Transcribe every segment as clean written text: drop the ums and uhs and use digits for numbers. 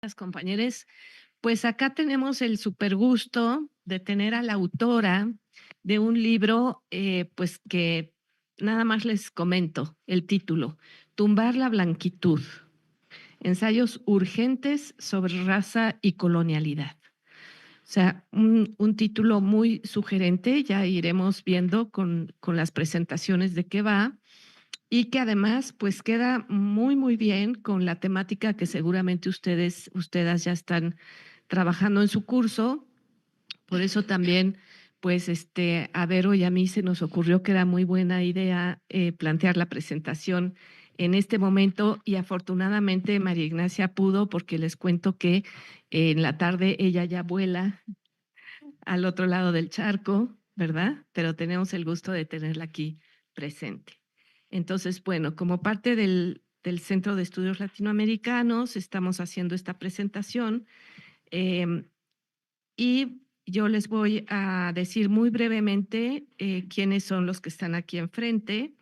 Las compañeros, pues acá tenemos el super gusto de tener a la autora de un libro, pues que nada más les comento el título, Tumbar la blanquitud, ensayos urgentes sobre raza y colonialidad. O sea, un título muy sugerente, ya iremos viendo con las presentaciones de qué va, y que además pues queda muy bien con la temática que seguramente ustedes ya están trabajando en su curso. Por eso también pues a Vero y a mí se nos ocurrió que era muy buena idea plantear la presentación en este momento, y afortunadamente María Ignacia pudo, porque les cuento que en la tarde ella ya vuela al otro lado del charco, ¿verdad? Pero tenemos el gusto de tenerla aquí presente. Entonces, bueno, como parte del Centro de Estudios Latinoamericanos, estamos haciendo esta presentación y yo les voy a decir muy brevemente quiénes son los que están aquí enfrente.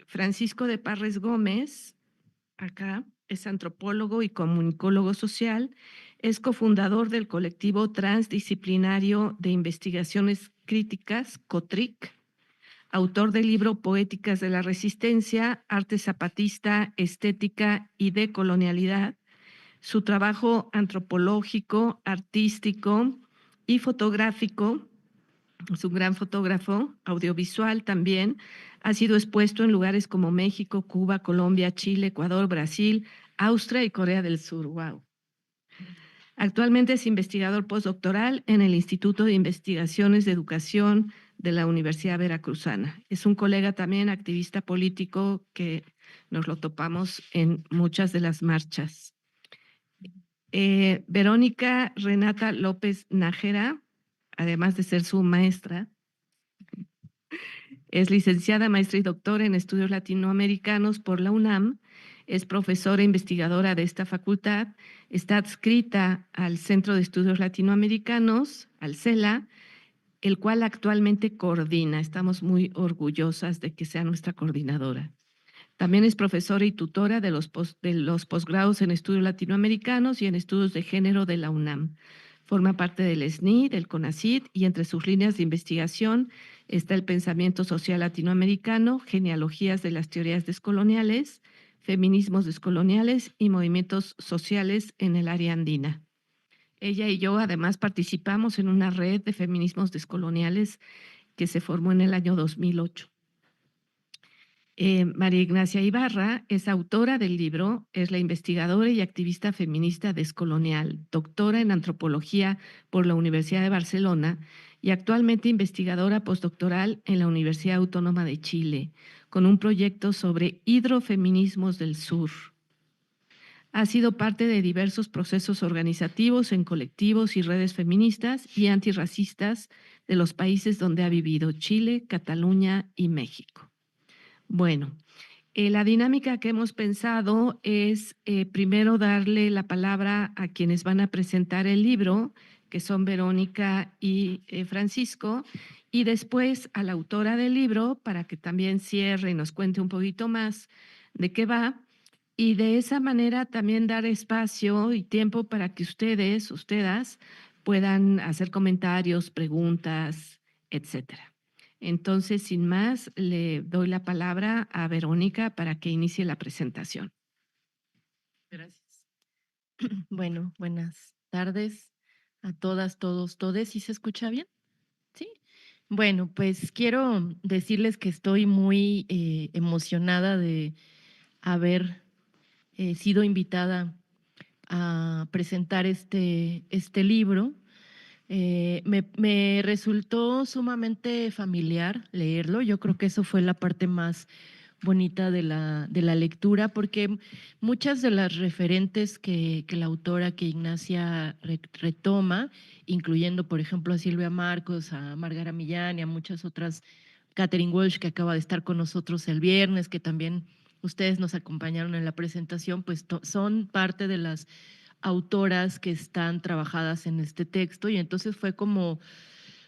Francisco de Parres Gómez, acá, es antropólogo y comunicólogo social, es cofundador del colectivo transdisciplinario de investigaciones críticas, COTRIC, autor del libro Poéticas de la Resistencia, Arte Zapatista, Estética y Decolonialidad. Su trabajo antropológico, artístico y fotográfico, es un gran fotógrafo, audiovisual también, ha sido expuesto en lugares como México, Cuba, Colombia, Chile, Ecuador, Brasil, Austria y Corea del Sur. Wow. Actualmente es investigador postdoctoral en el Instituto de Investigaciones de Educación de la Universidad Veracruzana. Es un colega también activista político que nos lo topamos en muchas de las marchas. Verónica Renata López Nájera, además de ser su maestra, es licenciada, maestra y doctora en estudios latinoamericanos por la UNAM, es profesora e investigadora de esta facultad, está adscrita al Centro de Estudios Latinoamericanos, al CELA, el cual actualmente coordina. Estamos muy orgullosas de que sea nuestra coordinadora. También es profesora y tutora de los posgrados en estudios latinoamericanos y en estudios de género de la UNAM. Forma parte del SNI, del CONACYT, y entre sus líneas de investigación está el pensamiento social latinoamericano, genealogías de las teorías descoloniales, feminismos descoloniales y movimientos sociales en el área andina. Ella y yo además participamos en una red de feminismos descoloniales que se formó en el año 2008. María Ignacia Ibarra es autora del libro, es la investigadora y activista feminista descolonial, doctora en antropología por la Universidad de Barcelona y actualmente investigadora postdoctoral en la Universidad Autónoma de Chile, con un proyecto sobre hidrofeminismos del sur. Ha sido parte de diversos procesos organizativos en colectivos y redes feministas y antirracistas de los países donde ha vivido: Chile, Cataluña y México. Bueno, la dinámica que hemos pensado es primero darle la palabra a quienes van a presentar el libro, que son Verónica y Francisco, y después a la autora del libro para que también cierre y nos cuente un poquito más de qué va, y de esa manera también dar espacio y tiempo para que ustedes puedan hacer comentarios, preguntas, etcétera. Entonces, sin más, le doy la palabra a Verónica para que inicie la presentación. Gracias. Bueno, buenas tardes a todas, todos, todes. ¿Sí se escucha bien? Sí. Bueno, pues quiero decirles que estoy muy emocionada de haber sido invitada a presentar este libro. Me resultó sumamente familiar leerlo. Yo creo que eso fue la parte más bonita de la lectura, porque muchas de las referentes que la autora, que Ignacia retoma, incluyendo, por ejemplo, a Silvia Marcos, a Margarita Millán y a muchas otras, Catherine Walsh, que acaba de estar con nosotros el viernes, que también ustedes nos acompañaron en la presentación, pues son parte de las autoras que están trabajadas en este texto, y entonces fue como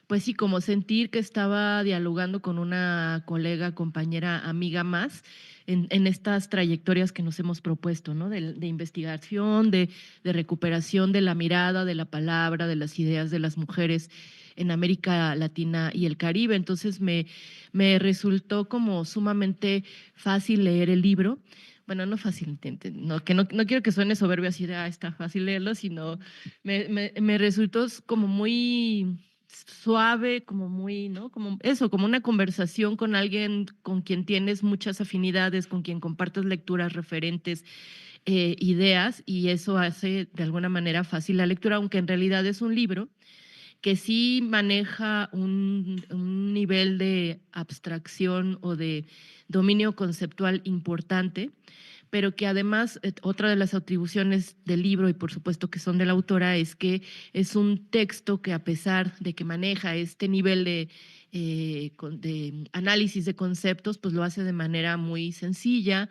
pues sí, como sentir que estaba dialogando con una colega, compañera, amiga más en estas trayectorias que nos hemos propuesto, ¿no? De investigación, de recuperación de la mirada, de la palabra, de las ideas de las mujeres en América Latina y el Caribe. Entonces me resultó como sumamente fácil leer el libro. Bueno, no fácil, no, que no quiero que suene soberbio así de, está fácil leerlo, sino me resultó como muy suave, como muy, ¿no? Como eso, como una conversación con alguien con quien tienes muchas afinidades, con quien compartes lecturas, referentes, ideas, y eso hace de alguna manera fácil la lectura, aunque en realidad es un libro que sí maneja un nivel de abstracción o de dominio conceptual importante, pero que además otra de las atribuciones del libro, y por supuesto que son de la autora, es que es un texto que a pesar de que maneja este nivel de análisis de conceptos, pues lo hace de manera muy sencilla,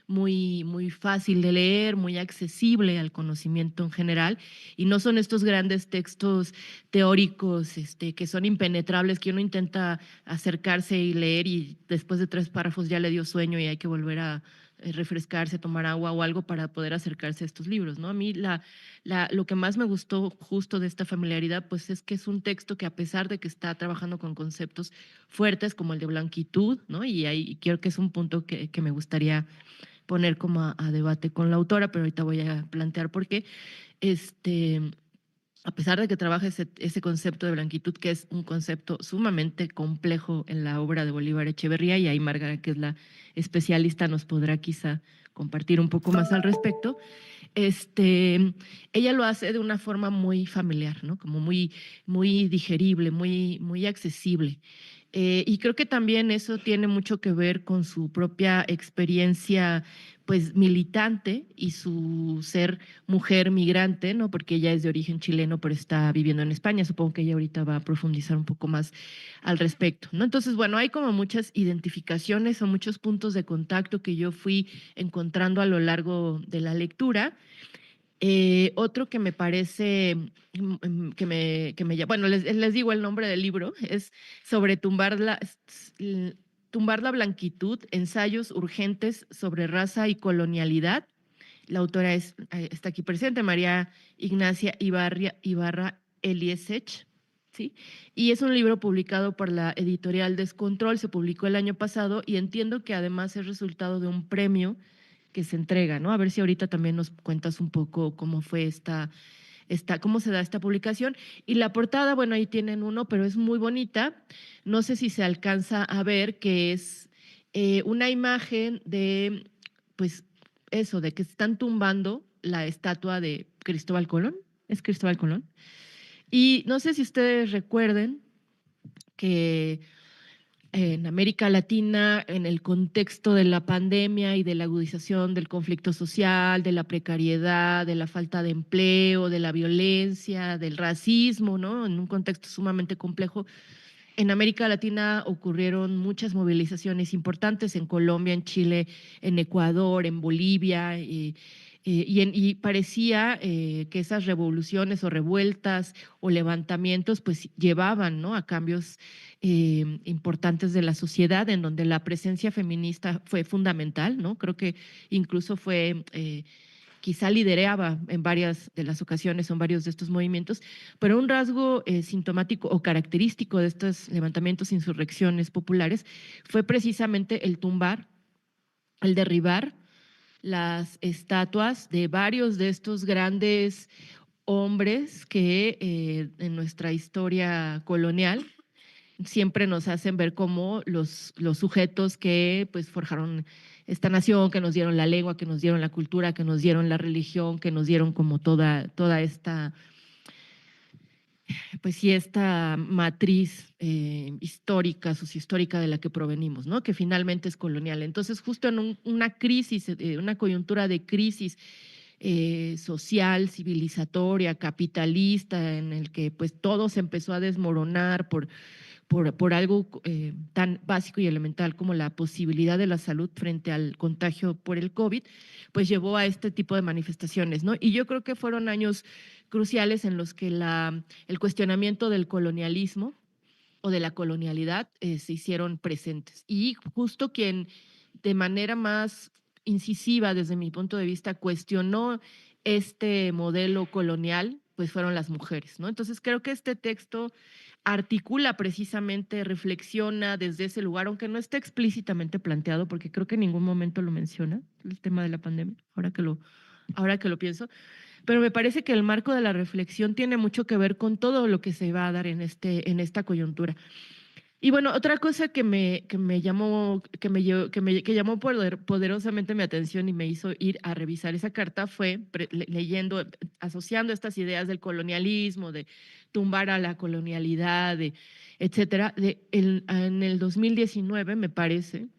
muy fácil de leer, muy accesible al conocimiento en general, y no son estos grandes textos teóricos que son impenetrables, que uno intenta acercarse y leer y después de 3 párrafos ya le dio sueño y hay que volver a refrescarse, tomar agua o algo para poder acercarse a estos libros, ¿no? A mí lo que más me gustó justo de esta familiaridad, pues es que es un texto que a pesar de que está trabajando con conceptos fuertes como el de blanquitud, ¿no? Y ahí creo que es un punto que me gustaría poner como a debate con la autora, pero ahorita voy a plantear por qué. Este, a pesar de que trabaja ese concepto de blanquitud, que es un concepto sumamente complejo en la obra de Bolívar Echeverría, y ahí Margarita, que es la especialista, nos podrá quizá compartir un poco más al respecto. Ella lo hace de una forma muy familiar, ¿no? Como muy digerible, muy accesible. Y creo que también eso tiene mucho que ver con su propia experiencia, pues, militante y su ser mujer migrante, ¿no? Porque ella es de origen chileno, pero está viviendo en España. Supongo que ella ahorita va a profundizar un poco más al respecto, ¿no? Entonces, bueno, hay como muchas identificaciones o muchos puntos de contacto que yo fui encontrando a lo largo de la lectura. Otro que me parece, bueno, les digo el nombre del libro, es sobre tumbar la blanquitud, ensayos urgentes sobre raza y colonialidad. La autora está aquí presente, María Ignacia Ibarra Eliesech, ¿sí? Y es un libro publicado por la editorial Descontrol, se publicó el año pasado y entiendo que además es resultado de un premio que se entrega, ¿no? A ver si ahorita también nos cuentas un poco cómo fue cómo se da esta publicación. Y la portada, bueno, ahí tienen uno, pero es muy bonita. No sé si se alcanza a ver que es una imagen de, pues, eso, de que están tumbando la estatua de Cristóbal Colón. ¿Es Cristóbal Colón? Y no sé si ustedes recuerden que en América Latina, en el contexto de la pandemia y de la agudización del conflicto social, de la precariedad, de la falta de empleo, de la violencia, del racismo, ¿no? En un contexto sumamente complejo. En América Latina ocurrieron muchas movilizaciones importantes en Colombia, en Chile, en Ecuador, en Bolivia, y parecía que esas revoluciones o revueltas o levantamientos pues llevaban, ¿no? A cambios importantes de la sociedad en donde la presencia feminista fue fundamental, ¿no? Creo que incluso fue quizá lideraba en varias de las ocasiones, en varios de estos movimientos, pero un rasgo sintomático o característico de estos levantamientos, insurrecciones populares, fue precisamente el tumbar, el derribar las estatuas de varios de estos grandes hombres que en nuestra historia colonial siempre nos hacen ver como los sujetos que pues forjaron esta nación, que nos dieron la lengua, que nos dieron la cultura, que nos dieron la religión, que nos dieron como toda esta, pues sí, esta matriz histórica, sociohistórica de la que provenimos, ¿no? Que finalmente es colonial. Entonces, justo en una crisis, una coyuntura de crisis social, civilizatoria, capitalista, en el que pues todo se empezó a desmoronar por algo tan básico y elemental como la posibilidad de la salud frente al contagio por el COVID, pues llevó a este tipo de manifestaciones, ¿no? Y yo creo que fueron años cruciales en los que el cuestionamiento del colonialismo o de la colonialidad se hicieron presentes. Y justo quien de manera más incisiva, desde mi punto de vista, cuestionó este modelo colonial, pues fueron las mujeres, ¿no? Entonces creo que este texto articula precisamente, reflexiona desde ese lugar, aunque no esté explícitamente planteado, porque creo que en ningún momento lo menciona, el tema de la pandemia, ahora que lo pienso, pero me parece que el marco de la reflexión tiene mucho que ver con todo lo que se va a dar en esta coyuntura. Y bueno, otra cosa que me llamó, que llamó poderosamente mi atención y me hizo ir a revisar esa carta fue leyendo, asociando estas ideas del colonialismo, de tumbar a la colonialidad, etcétera. En el 2019, me parece,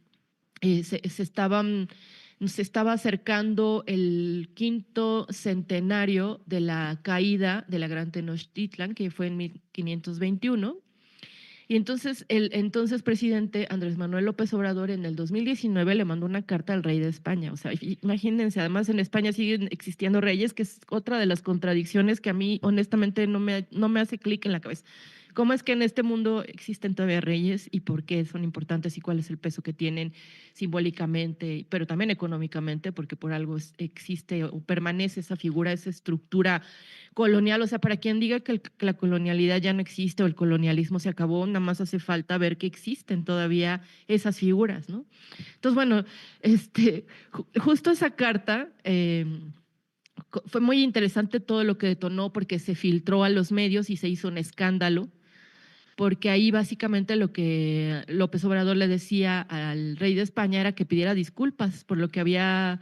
se estaba acercando el quinto centenario de la caída de la Gran Tenochtitlan, que fue en 1521. Y entonces el entonces presidente Andrés Manuel López Obrador en el 2019 le mandó una carta al rey de España. O sea, imagínense, además en España siguen existiendo reyes, que es otra de las contradicciones que a mí honestamente no me hace clic en la cabeza. ¿Cómo es que en este mundo existen todavía reyes y por qué son importantes y cuál es el peso que tienen simbólicamente, pero también económicamente, porque por algo existe o permanece esa figura, esa estructura colonial? O sea, para quien diga que la colonialidad ya no existe o el colonialismo se acabó, nada más hace falta ver que existen todavía esas figuras, ¿no? Entonces, bueno, justo esa carta fue muy interesante todo lo que detonó porque se filtró a los medios y se hizo un escándalo, porque ahí básicamente lo que López Obrador le decía al rey de España era que pidiera disculpas por lo que había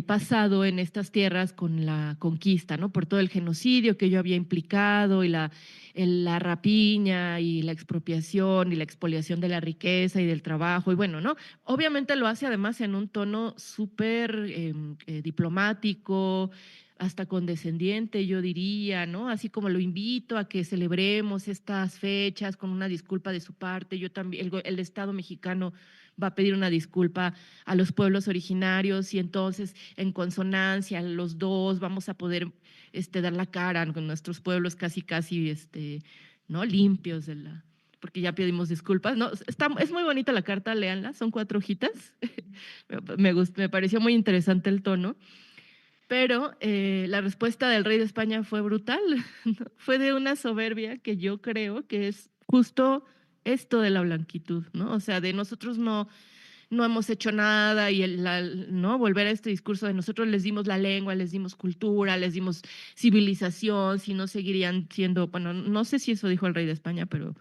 pasado en estas tierras con la conquista, ¿no? Por todo el genocidio que yo había implicado y la rapiña y la expropiación y la expoliación de la riqueza y del trabajo. Y bueno, ¿no? Obviamente lo hace además en un tono súper diplomático, hasta condescendiente, yo diría, ¿no? Así como lo invito a que celebremos estas fechas con una disculpa de su parte. Yo también, el Estado mexicano va a pedir una disculpa a los pueblos originarios y entonces en consonancia los dos vamos a poder dar la cara con nuestros pueblos casi ¿no? Limpios porque ya pedimos disculpas. No, es muy bonita la carta, léanla, son 4 hojitas. Me pareció muy interesante el tono, pero la respuesta del rey de España fue brutal, ¿no? Fue de una soberbia que yo creo que es justo esto de la blanquitud, ¿no? O sea, de nosotros no hemos hecho nada y ¿no? Volver a este discurso de nosotros les dimos la lengua, les dimos cultura, les dimos civilización, si no seguirían siendo, bueno, no sé si eso dijo el rey de España, pero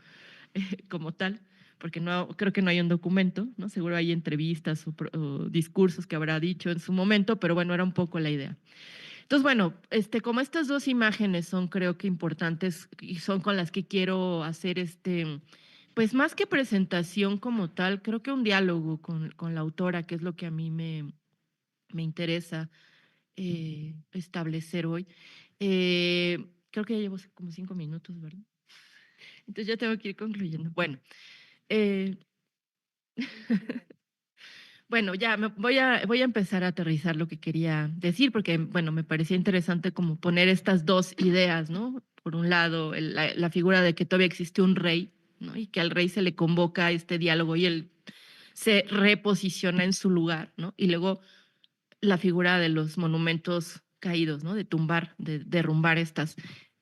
como tal, porque no creo que no hay un documento, ¿no? Seguro hay entrevistas o discursos que habrá dicho en su momento, pero bueno, era un poco la idea. Entonces, bueno, como estas dos imágenes son creo que importantes y son con las que quiero hacer pues más que presentación como tal, creo que un diálogo con la autora, que es lo que a mí me interesa establecer hoy. Creo que ya llevo como 5 minutos, ¿verdad? Entonces ya tengo que ir concluyendo. Bueno, eh, bueno, ya voy a empezar a aterrizar lo que quería decir, porque, bueno, me parecía interesante como poner estas dos ideas, ¿no? Por un lado, la figura de que todavía existe un rey, ¿no? Y que al rey se le convoca a este diálogo y él se reposiciona en su lugar, ¿no? Y luego la figura de los monumentos caídos, ¿no? De tumbar, de derrumbar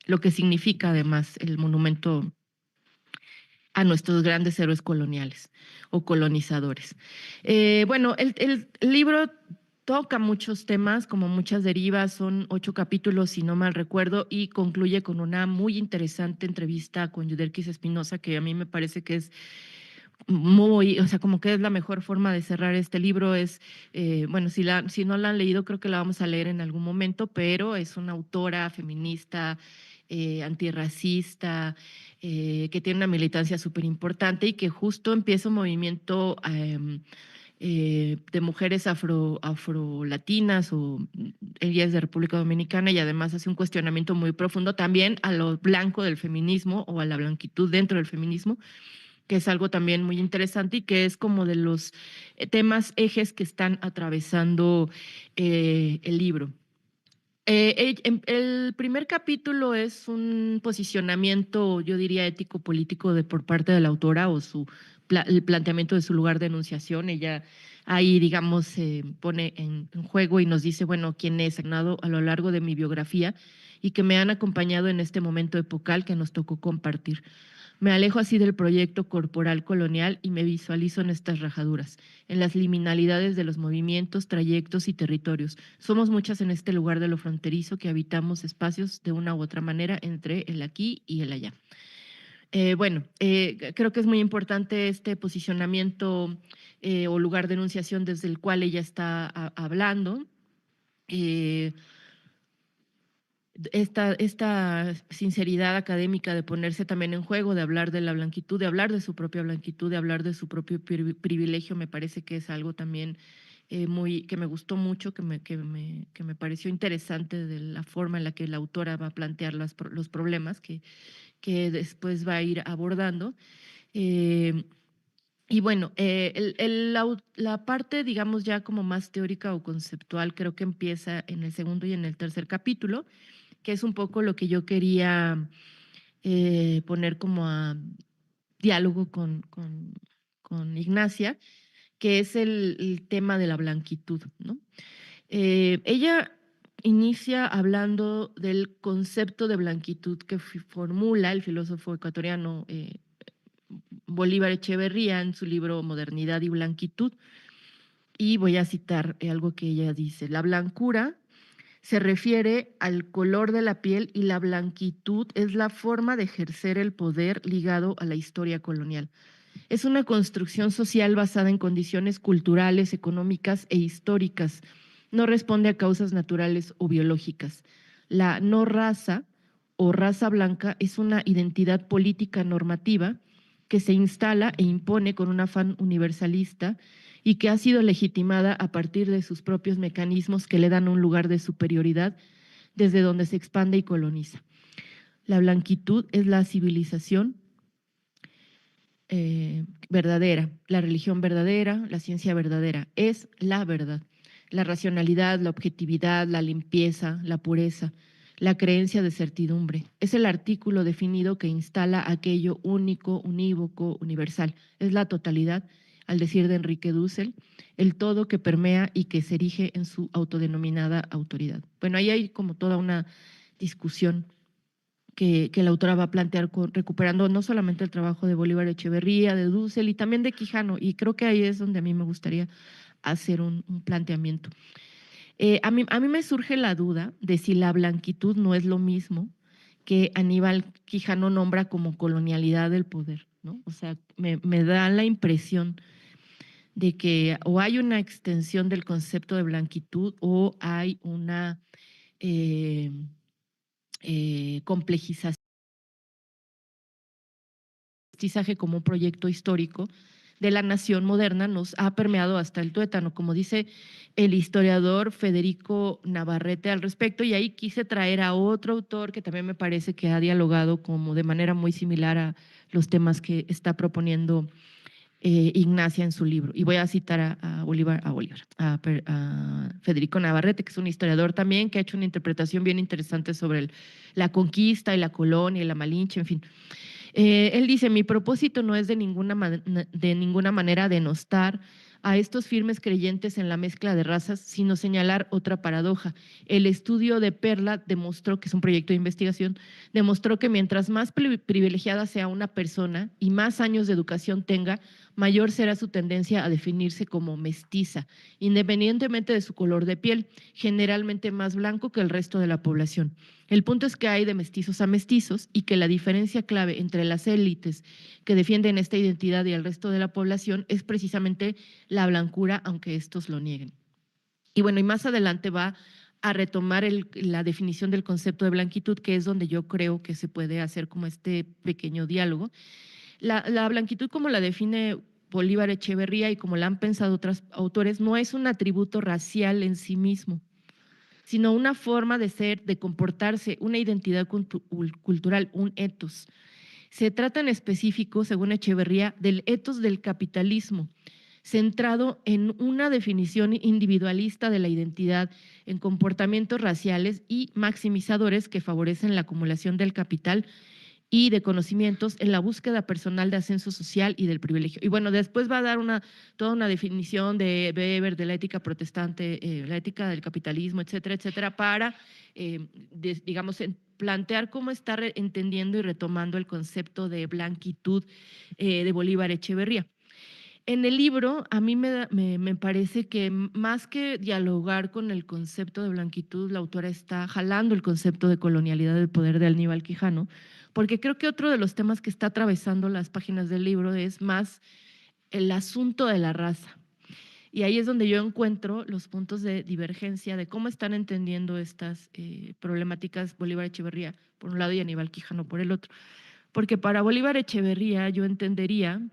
lo que significa además el monumento a nuestros grandes héroes coloniales o colonizadores. Bueno, el libro toca muchos temas, como muchas derivas, son 8 capítulos, si no mal recuerdo, y concluye con una muy interesante entrevista con Yudelkis Espinosa, que a mí me parece que es muy, o sea, como que es la mejor forma de cerrar este libro. Bueno, si no la han leído, creo que la vamos a leer en algún momento, pero es una autora feminista, antirracista, que tiene una militancia súper importante y que justo empieza un movimiento de mujeres afrolatinas o ella es de República Dominicana y además hace un cuestionamiento muy profundo también a lo blanco del feminismo o a la blanquitud dentro del feminismo, que es algo también muy interesante y que es como de los temas ejes que están atravesando el libro. El primer capítulo es un posicionamiento, yo diría, ético-político de por parte de la autora o el planteamiento de su lugar de enunciación. Ella ahí, digamos, se pone en juego y nos dice, bueno, quién es asignado a lo largo de mi biografía y que me han acompañado en este momento epocal que nos tocó compartir. Me alejo así del proyecto corporal colonial y me visualizo en estas rajaduras, en las liminalidades de los movimientos, trayectos y territorios. Somos muchas en este lugar de lo fronterizo que habitamos espacios de una u otra manera entre el aquí y el allá. Creo que es muy importante este posicionamiento o lugar de enunciación desde el cual ella está hablando. Eh, esta sinceridad académica de ponerse también en juego, de hablar de la blanquitud, de hablar de su propia blanquitud, de hablar de su propio privilegio, me parece que es algo también que me gustó mucho, que me pareció interesante de la forma en la que la autora va a plantear los problemas que después va a ir abordando. Eh, y bueno, la parte, digamos, ya como más teórica o conceptual, creo que empieza en el segundo y en el tercer capítulo, que es un poco lo que yo quería poner como a diálogo con Ignacia, que es el tema de la blanquitud, ¿no? Ella inicia hablando del concepto de blanquitud que formula el filósofo ecuatoriano Bolívar Echeverría en su libro Modernidad y Blanquitud, y voy a citar algo que ella dice: la blancura se refiere al color de la piel y la blanquitud es la forma de ejercer el poder ligado a la historia colonial. Es una construcción social basada en condiciones culturales, económicas e históricas. No responde a causas naturales o biológicas. La no raza o raza blanca es una identidad política normativa que se instala e impone con un afán universalista y que ha sido legitimada a partir de sus propios mecanismos que le dan un lugar de superioridad desde donde se expande y coloniza. La blanquitud es la civilización verdadera, la religión verdadera, la ciencia verdadera, es la verdad. La racionalidad, la objetividad, la limpieza, la pureza, la creencia de certidumbre. Es el artículo definido que instala aquello único, unívoco, universal. Es la totalidad, al decir de Enrique Dussel, el todo que permea y que se erige en su autodenominada autoridad. Bueno, ahí hay como toda una discusión que la autora va a plantear recuperando no solamente el trabajo de Bolívar Echeverría, de Dussel y también de Quijano, y creo que ahí es donde a mí me gustaría hacer un planteamiento. A mí me surge la duda de si la blanquitud no es lo mismo que Aníbal Quijano nombra como colonialidad del poder, ¿no? O sea, me da la impresión de que o hay una extensión del concepto de blanquitud o hay una complejización mestizaje como un proyecto histórico de la nación moderna nos ha permeado hasta el tuétano, como dice el historiador Federico Navarrete al respecto, y ahí quise traer a otro autor que también me parece que ha dialogado como de manera muy similar a los temas que está proponiendo Ignacia en su libro. Y voy a citar a Federico Navarrete, que es un historiador también, que ha hecho una interpretación bien interesante sobre la conquista y la colonia y la Malinche, en fin. Él dice: mi propósito no es de ninguna manera denostar a estos firmes creyentes en la mezcla de razas, sino señalar otra paradoja. El estudio de Perla demostró, que es un proyecto de investigación, demostró que mientras más privilegiada sea una persona y más años de educación tenga, mayor será su tendencia a definirse como mestiza, independientemente de su color de piel, generalmente más blanco que el resto de la población. El punto es que hay de mestizos a mestizos y que la diferencia clave entre las élites que defienden esta identidad y el resto de la población es precisamente la blancura, aunque estos lo nieguen. Y bueno, y más adelante va a retomar la definición del concepto de blanquitud, que es donde yo creo que se puede hacer como este pequeño diálogo. La blanquitud, como la define Bolívar Echeverría y como la han pensado otros autores, no es un atributo racial en sí mismo, sino una forma de ser, de comportarse, una identidad cultural, un etos. Se trata en específico, según Echeverría, del etos del capitalismo. centrado en una definición individualista de la identidad, en comportamientos raciales y maximizadores que favorecen la acumulación del capital y de conocimientos en la búsqueda personal de ascenso social y del privilegio. Y bueno, después va a dar toda una definición de Weber, de la ética protestante, la ética del capitalismo, etcétera, etcétera, para, digamos, plantear cómo está entendiendo y retomando el concepto de blanquitud de Bolívar Echeverría. En el libro, a mí me parece que más que dialogar con el concepto de blanquitud, la autora está jalando el concepto de colonialidad del poder de Aníbal Quijano, porque creo que otro de los temas que está atravesando las páginas del libro es más el asunto de la raza. Y ahí es donde yo encuentro los puntos de divergencia de cómo están entendiendo estas problemáticas Bolívar Echeverría por un lado y Aníbal Quijano por el otro. Porque para Bolívar Echeverría yo entendería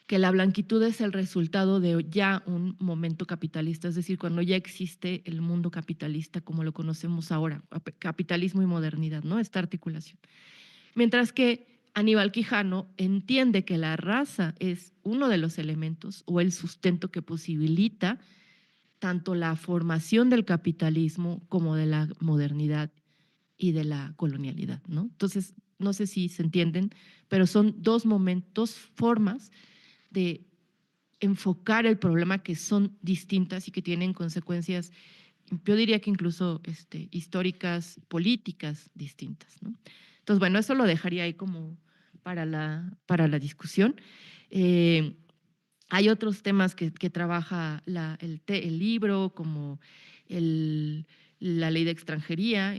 que la blanquitud es el resultado de ya un momento capitalista, es decir, cuando ya existe el mundo capitalista como lo conocemos ahora, capitalismo y modernidad, ¿no? Esta articulación. Mientras que Aníbal Quijano entiende que la raza es uno de los elementos o el sustento que posibilita tanto la formación del capitalismo como de la modernidad y de la colonialidad, ¿no? Entonces, no sé si se entienden, pero son dos momentos, formas de enfocar el problema que son distintas y que tienen consecuencias, yo diría que incluso históricas, políticas distintas, ¿no? Entonces, bueno, eso lo dejaría ahí como para la discusión. Eh, Hay otros temas que trabaja el libro, como el, la ley de extranjería,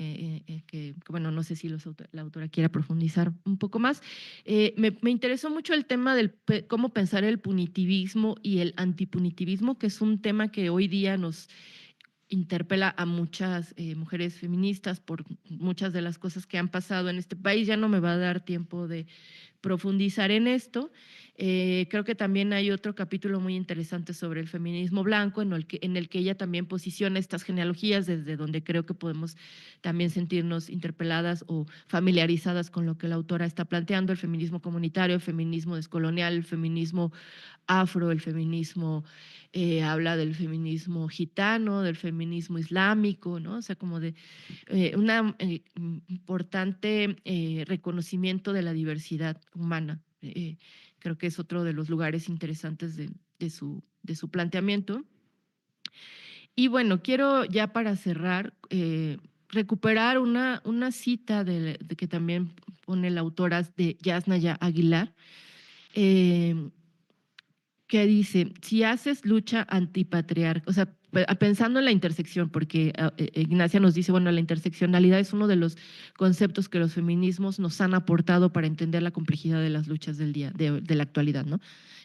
bueno, no sé si la autora quiera profundizar un poco más. Me interesó mucho el tema del cómo pensar el punitivismo y el antipunitivismo, que es un tema que hoy día nos interpela a muchas mujeres feministas por muchas de las cosas que han pasado en este país. Ya no me va a dar tiempo de profundizar en esto. Creo que también hay otro capítulo muy interesante sobre el feminismo blanco, en el que ella también posiciona estas genealogías, desde donde creo que podemos también sentirnos interpeladas o familiarizadas con lo que la autora está planteando: el feminismo comunitario, el feminismo descolonial, el feminismo afro, el feminismo, habla del feminismo gitano, del feminismo islámico, ¿no? O sea, como de un importante reconocimiento de la diversidad humana. Creo que es otro de los lugares interesantes de su planteamiento. Y bueno, quiero ya para cerrar recuperar una cita de que también pone la autora de Yasnaya Aguilar, eh, que dice: si haces lucha antipatriarcal, o sea, pensando en la intersección, porque Ignacia nos dice, bueno, la interseccionalidad es uno de los conceptos que los feminismos nos han aportado para entender la complejidad de las luchas del día, de la actualidad, ¿no?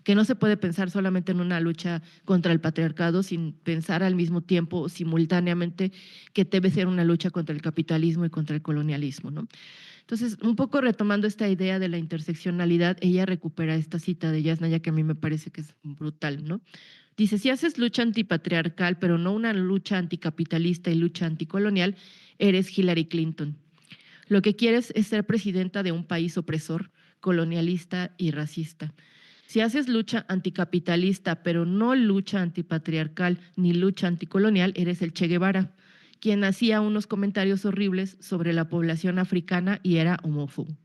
Que no se puede pensar solamente en una lucha contra el patriarcado sin pensar al mismo tiempo, simultáneamente, que debe ser una lucha contra el capitalismo y contra el colonialismo, ¿no? Entonces, un poco retomando esta idea de la interseccionalidad, ella recupera esta cita de Yasnaya que a mí me parece que es brutal, ¿no? Dice: si haces lucha antipatriarcal, pero no una lucha anticapitalista y lucha anticolonial, eres Hillary Clinton. Lo que quieres es ser presidenta de un país opresor, colonialista y racista. Si haces lucha anticapitalista, pero no lucha antipatriarcal ni lucha anticolonial, eres el Che Guevara, quien hacía unos comentarios horribles sobre la población africana y era homófobo.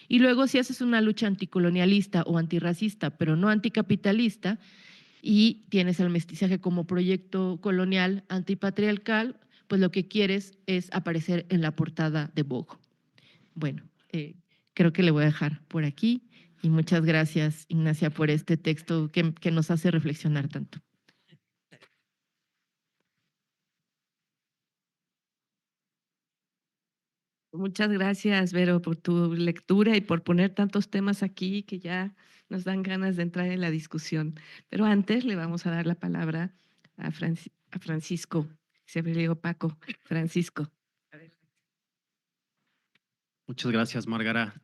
Y luego, si haces una lucha anticolonialista o antirracista, pero no anticapitalista, y tienes el mestizaje como proyecto colonial antipatriarcal, pues lo que quieres es aparecer en la portada de Vogue. Bueno, creo que le voy a dejar por aquí y muchas gracias, Ignacia, por este texto que nos hace reflexionar tanto. Muchas gracias, Vero, por tu lectura y por poner tantos temas aquí que ya nos dan ganas de entrar en la discusión. Pero antes le vamos a dar la palabra a, a Francisco. Siempre le digo Paco, Francisco. Muchas gracias, Márgara.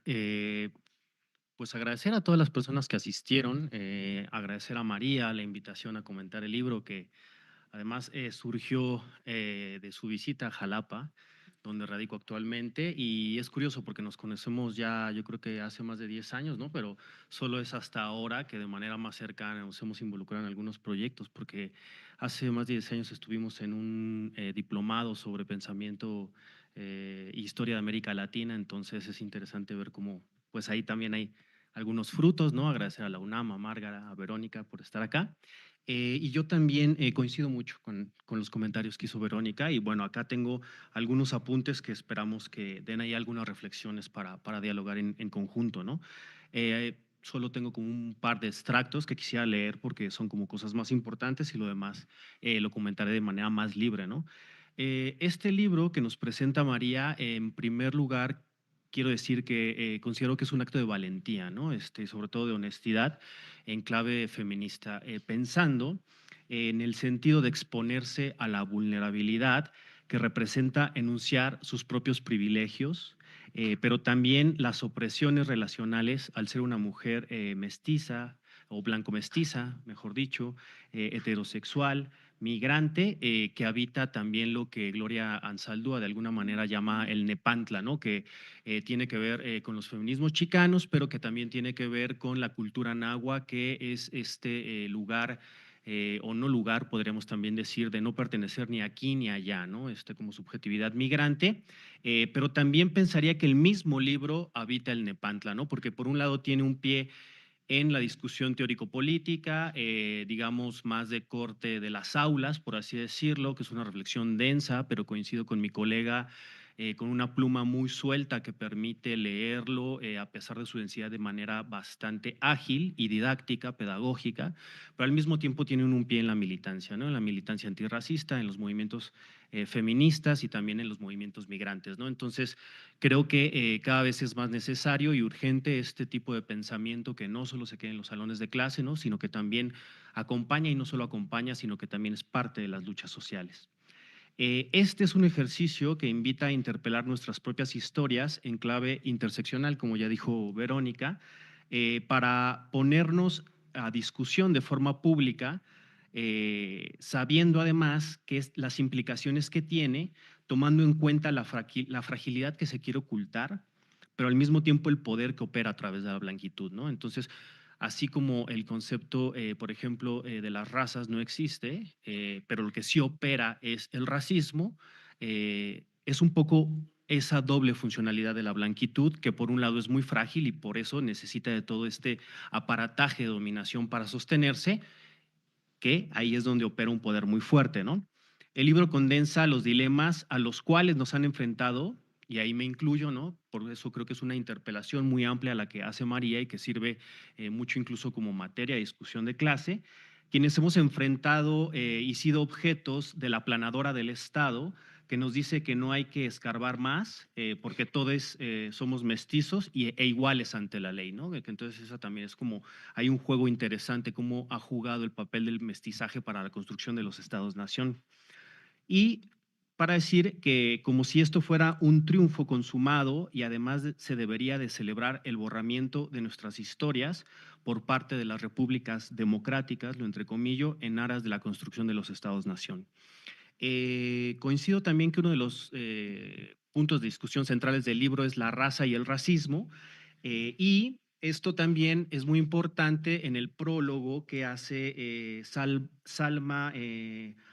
Pues agradecer a todas las personas que asistieron, agradecer a María la invitación a comentar el libro que además surgió de su visita a Jalapa. donde radico actualmente. Y es curioso porque nos conocemos ya, yo creo que hace más de 10 años, ¿no? Pero solo es hasta ahora que de manera más cercana nos hemos involucrado en algunos proyectos, porque hace más de 10 años estuvimos en un diplomado sobre pensamiento e historia de América Latina. Entonces es interesante ver cómo, pues ahí también hay algunos frutos, ¿no? Agradecer a la UNAM, a Márgara, a Verónica por estar acá. Y yo también coincido mucho con los comentarios que hizo Verónica, y bueno, acá tengo algunos apuntes que esperamos que den ahí algunas reflexiones para dialogar en conjunto, ¿no? Solo tengo como un par de extractos que quisiera leer porque son como cosas más importantes, y lo demás lo comentaré de manera más libre, ¿no? Este libro que nos presenta María, en primer lugar, quiero decir que considero que es un acto de valentía, ¿no? Sobre todo de honestidad en clave feminista, pensando en el sentido de exponerse a la vulnerabilidad que representa enunciar sus propios privilegios, pero también las opresiones relacionales al ser una mujer mestiza o blanco mestiza, mejor dicho, heterosexual, migrante, que habita también lo que Gloria Anzaldúa de alguna manera llama el Nepantla, ¿no? Que tiene que ver con los feminismos chicanos, pero que también tiene que ver con la cultura nahua, que es este lugar o no lugar, podríamos también decir, de no pertenecer ni aquí ni allá, ¿no? Como subjetividad migrante, pero también pensaría que el mismo libro habita el Nepantla, ¿no? Porque por un lado tiene un pie en la discusión teórico-política, digamos, más de corte de las aulas, por así decirlo, que es una reflexión densa, pero coincido con mi colega, con una pluma muy suelta que permite leerlo, a pesar de su densidad, de manera bastante ágil y didáctica, pedagógica, pero al mismo tiempo tiene un pie en la militancia, ¿no? En la militancia antirracista, en los movimientos feministas y también en los movimientos migrantes, ¿no? Entonces, creo que cada vez es más necesario y urgente este tipo de pensamiento que no solo se quede en los salones de clase, ¿no? Sino que también acompaña, y no solo acompaña, sino que también es parte de las luchas sociales. Este es un ejercicio que invita a interpelar nuestras propias historias en clave interseccional, como ya dijo Verónica, para ponernos a discusión de forma pública, sabiendo además que las implicaciones que tiene, tomando en cuenta la fragilidad que se quiere ocultar, pero al mismo tiempo el poder que opera a través de la blanquitud, ¿no? Entonces, así como el concepto, por ejemplo, de las razas no existe, pero lo que sí opera es el racismo, es un poco esa doble funcionalidad de la blanquitud, que por un lado es muy frágil y por eso necesita de todo este aparataje de dominación para sostenerse, que ahí es donde opera un poder muy fuerte, ¿no? El libro condensa los dilemas a los cuales nos han enfrentado, y ahí me incluyo, ¿no? Por eso creo que es una interpelación muy amplia la que hace María y que sirve mucho incluso como materia de discusión de clase, quienes hemos enfrentado y sido objetos de la planadora del Estado, que nos dice que no hay que escarbar más porque todos somos mestizos e iguales ante la ley, ¿no? Que entonces esa también es como, hay un juego interesante, cómo ha jugado el papel del mestizaje para la construcción de los estados-nación. Y para decir que como si esto fuera un triunfo consumado, y además se debería de celebrar el borramiento de nuestras historias por parte de las repúblicas democráticas, lo entrecomillo, en aras de la construcción de los estados-nación. Coincido también que uno de los puntos de discusión centrales del libro es la raza y el racismo, y esto también es muy importante en el prólogo que hace Salma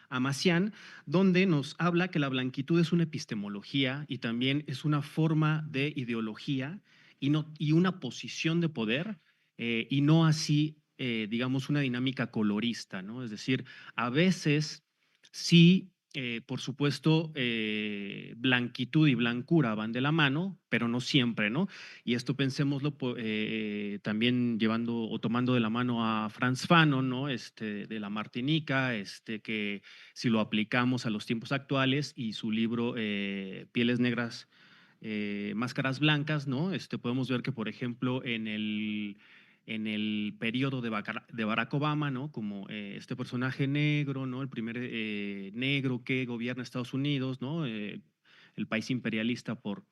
Amazian, donde nos habla que la blanquitud es una epistemología y también es una forma de ideología y una posición de poder, y no así, digamos, una dinámica colorista, ¿no? Es decir, a veces sí, por supuesto, blanquitud y blancura van de la mano, pero no siempre, ¿no? Y esto pensémoslo también llevando o tomando de la mano a Frantz Fanon, ¿no? De la Martinica, que si lo aplicamos a los tiempos actuales y su libro Pieles Negras, Máscaras Blancas, ¿no? Podemos ver que, por ejemplo, en el periodo de Barack Obama, ¿no? Como este personaje negro, ¿no? El primer negro que gobierna Estados Unidos, ¿no? El país imperialista por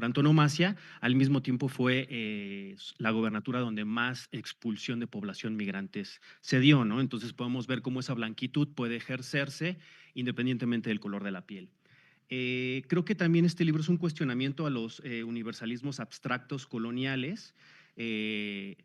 antonomasia, al mismo tiempo fue la gobernatura donde más expulsión de población migrantes se dio, ¿no? Entonces podemos ver cómo esa blanquitud puede ejercerse independientemente del color de la piel. Creo que también este libro es un cuestionamiento a los universalismos abstractos coloniales, eh,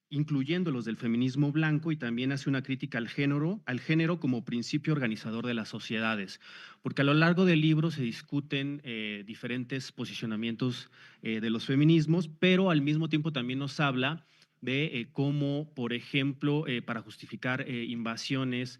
incluyendo los del feminismo blanco, y también hace una crítica al género como principio organizador de las sociedades, porque a lo largo del libro se discuten diferentes posicionamientos de los feminismos, pero al mismo tiempo también nos habla de cómo, por ejemplo, para justificar invasiones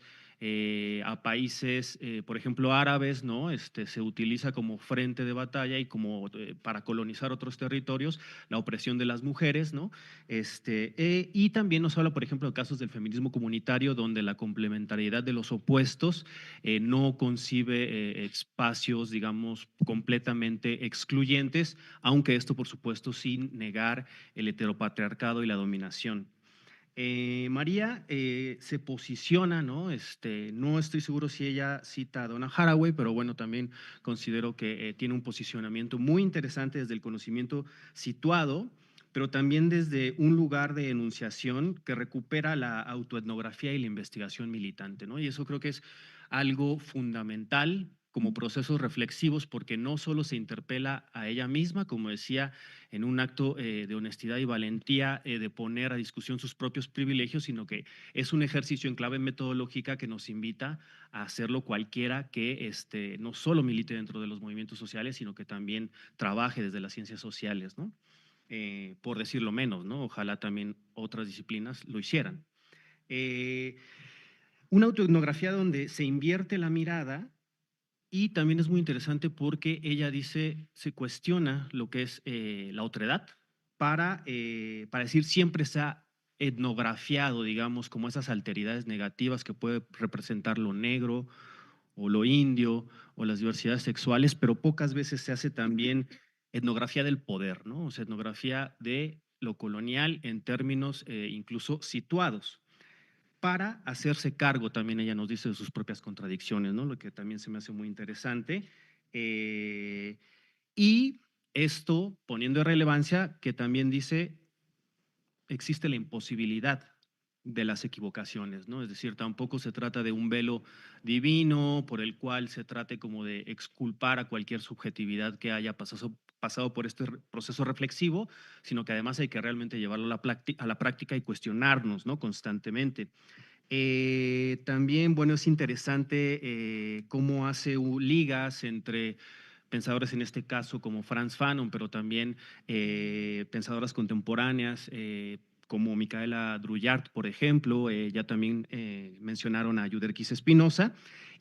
a países, por ejemplo, árabes, ¿no? Se utiliza como frente de batalla y como para colonizar otros territorios, la opresión de las mujeres, ¿no? Y también nos habla, por ejemplo, de casos del feminismo comunitario, donde la complementariedad de los opuestos no concibe espacios, digamos, completamente excluyentes, aunque esto, por supuesto, sin negar el heteropatriarcado y la dominación. María se posiciona, ¿no? No estoy seguro si ella cita a Donna Haraway, pero bueno, también considero que tiene un posicionamiento muy interesante desde el conocimiento situado, pero también desde un lugar de enunciación que recupera la autoetnografía y la investigación militante, ¿no? Y eso creo que es algo fundamental como procesos reflexivos, porque no solo se interpela a ella misma, como decía, en un acto de honestidad y valentía de poner a discusión sus propios privilegios, sino que es un ejercicio en clave metodológica que nos invita a hacerlo cualquiera que no solo milite dentro de los movimientos sociales, sino que también trabaje desde las ciencias sociales, ¿no? Por decirlo menos, ¿no? Ojalá también otras disciplinas lo hicieran. Una autoetnografía donde se invierte la mirada. Y también es muy interesante porque ella dice, se cuestiona lo que es la otredad para decir siempre se ha etnografiado, digamos, como esas alteridades negativas que puede representar lo negro o lo indio o las diversidades sexuales, pero pocas veces se hace también etnografía del poder, ¿no? O sea, etnografía de lo colonial en términos incluso situados para hacerse cargo, también ella nos dice, de sus propias contradicciones, ¿no? Lo que también se me hace muy interesante. Eh, y esto poniendo en relevancia que también dice, existe la imposibilidad de las equivocaciones, ¿no? Es decir, tampoco se trata de un velo divino por el cual se trate como de exculpar a cualquier subjetividad que haya pasado por este proceso reflexivo, sino que además hay que realmente llevarlo a la práctica y cuestionarnos, ¿no? Constantemente. También, bueno, es interesante cómo hace ligas entre pensadores en este caso como Franz Fanon, pero también pensadoras contemporáneas como Micaela Drullard, por ejemplo, ya también mencionaron a Yuderquis Espinosa,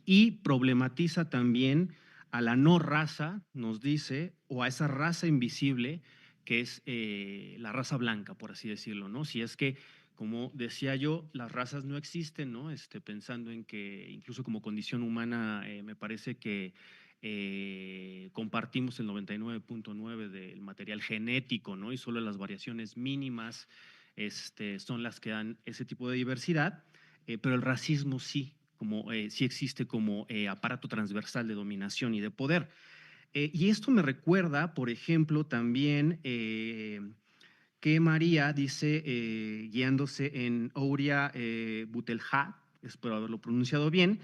y problematiza también a la no raza, nos dice, o a esa raza invisible que es la raza blanca, por así decirlo, ¿no? Si es que como decía yo, las razas no existen, ¿no? Pensando en que incluso como condición humana me parece que compartimos el 99.9 del material genético, ¿no? Y solo las variaciones mínimas son las que dan ese tipo de diversidad, pero el racismo sí, sí existe como aparato transversal de dominación y de poder. Y esto me recuerda, por ejemplo, también que María dice, guiándose en Ouria Butelha, espero haberlo pronunciado bien,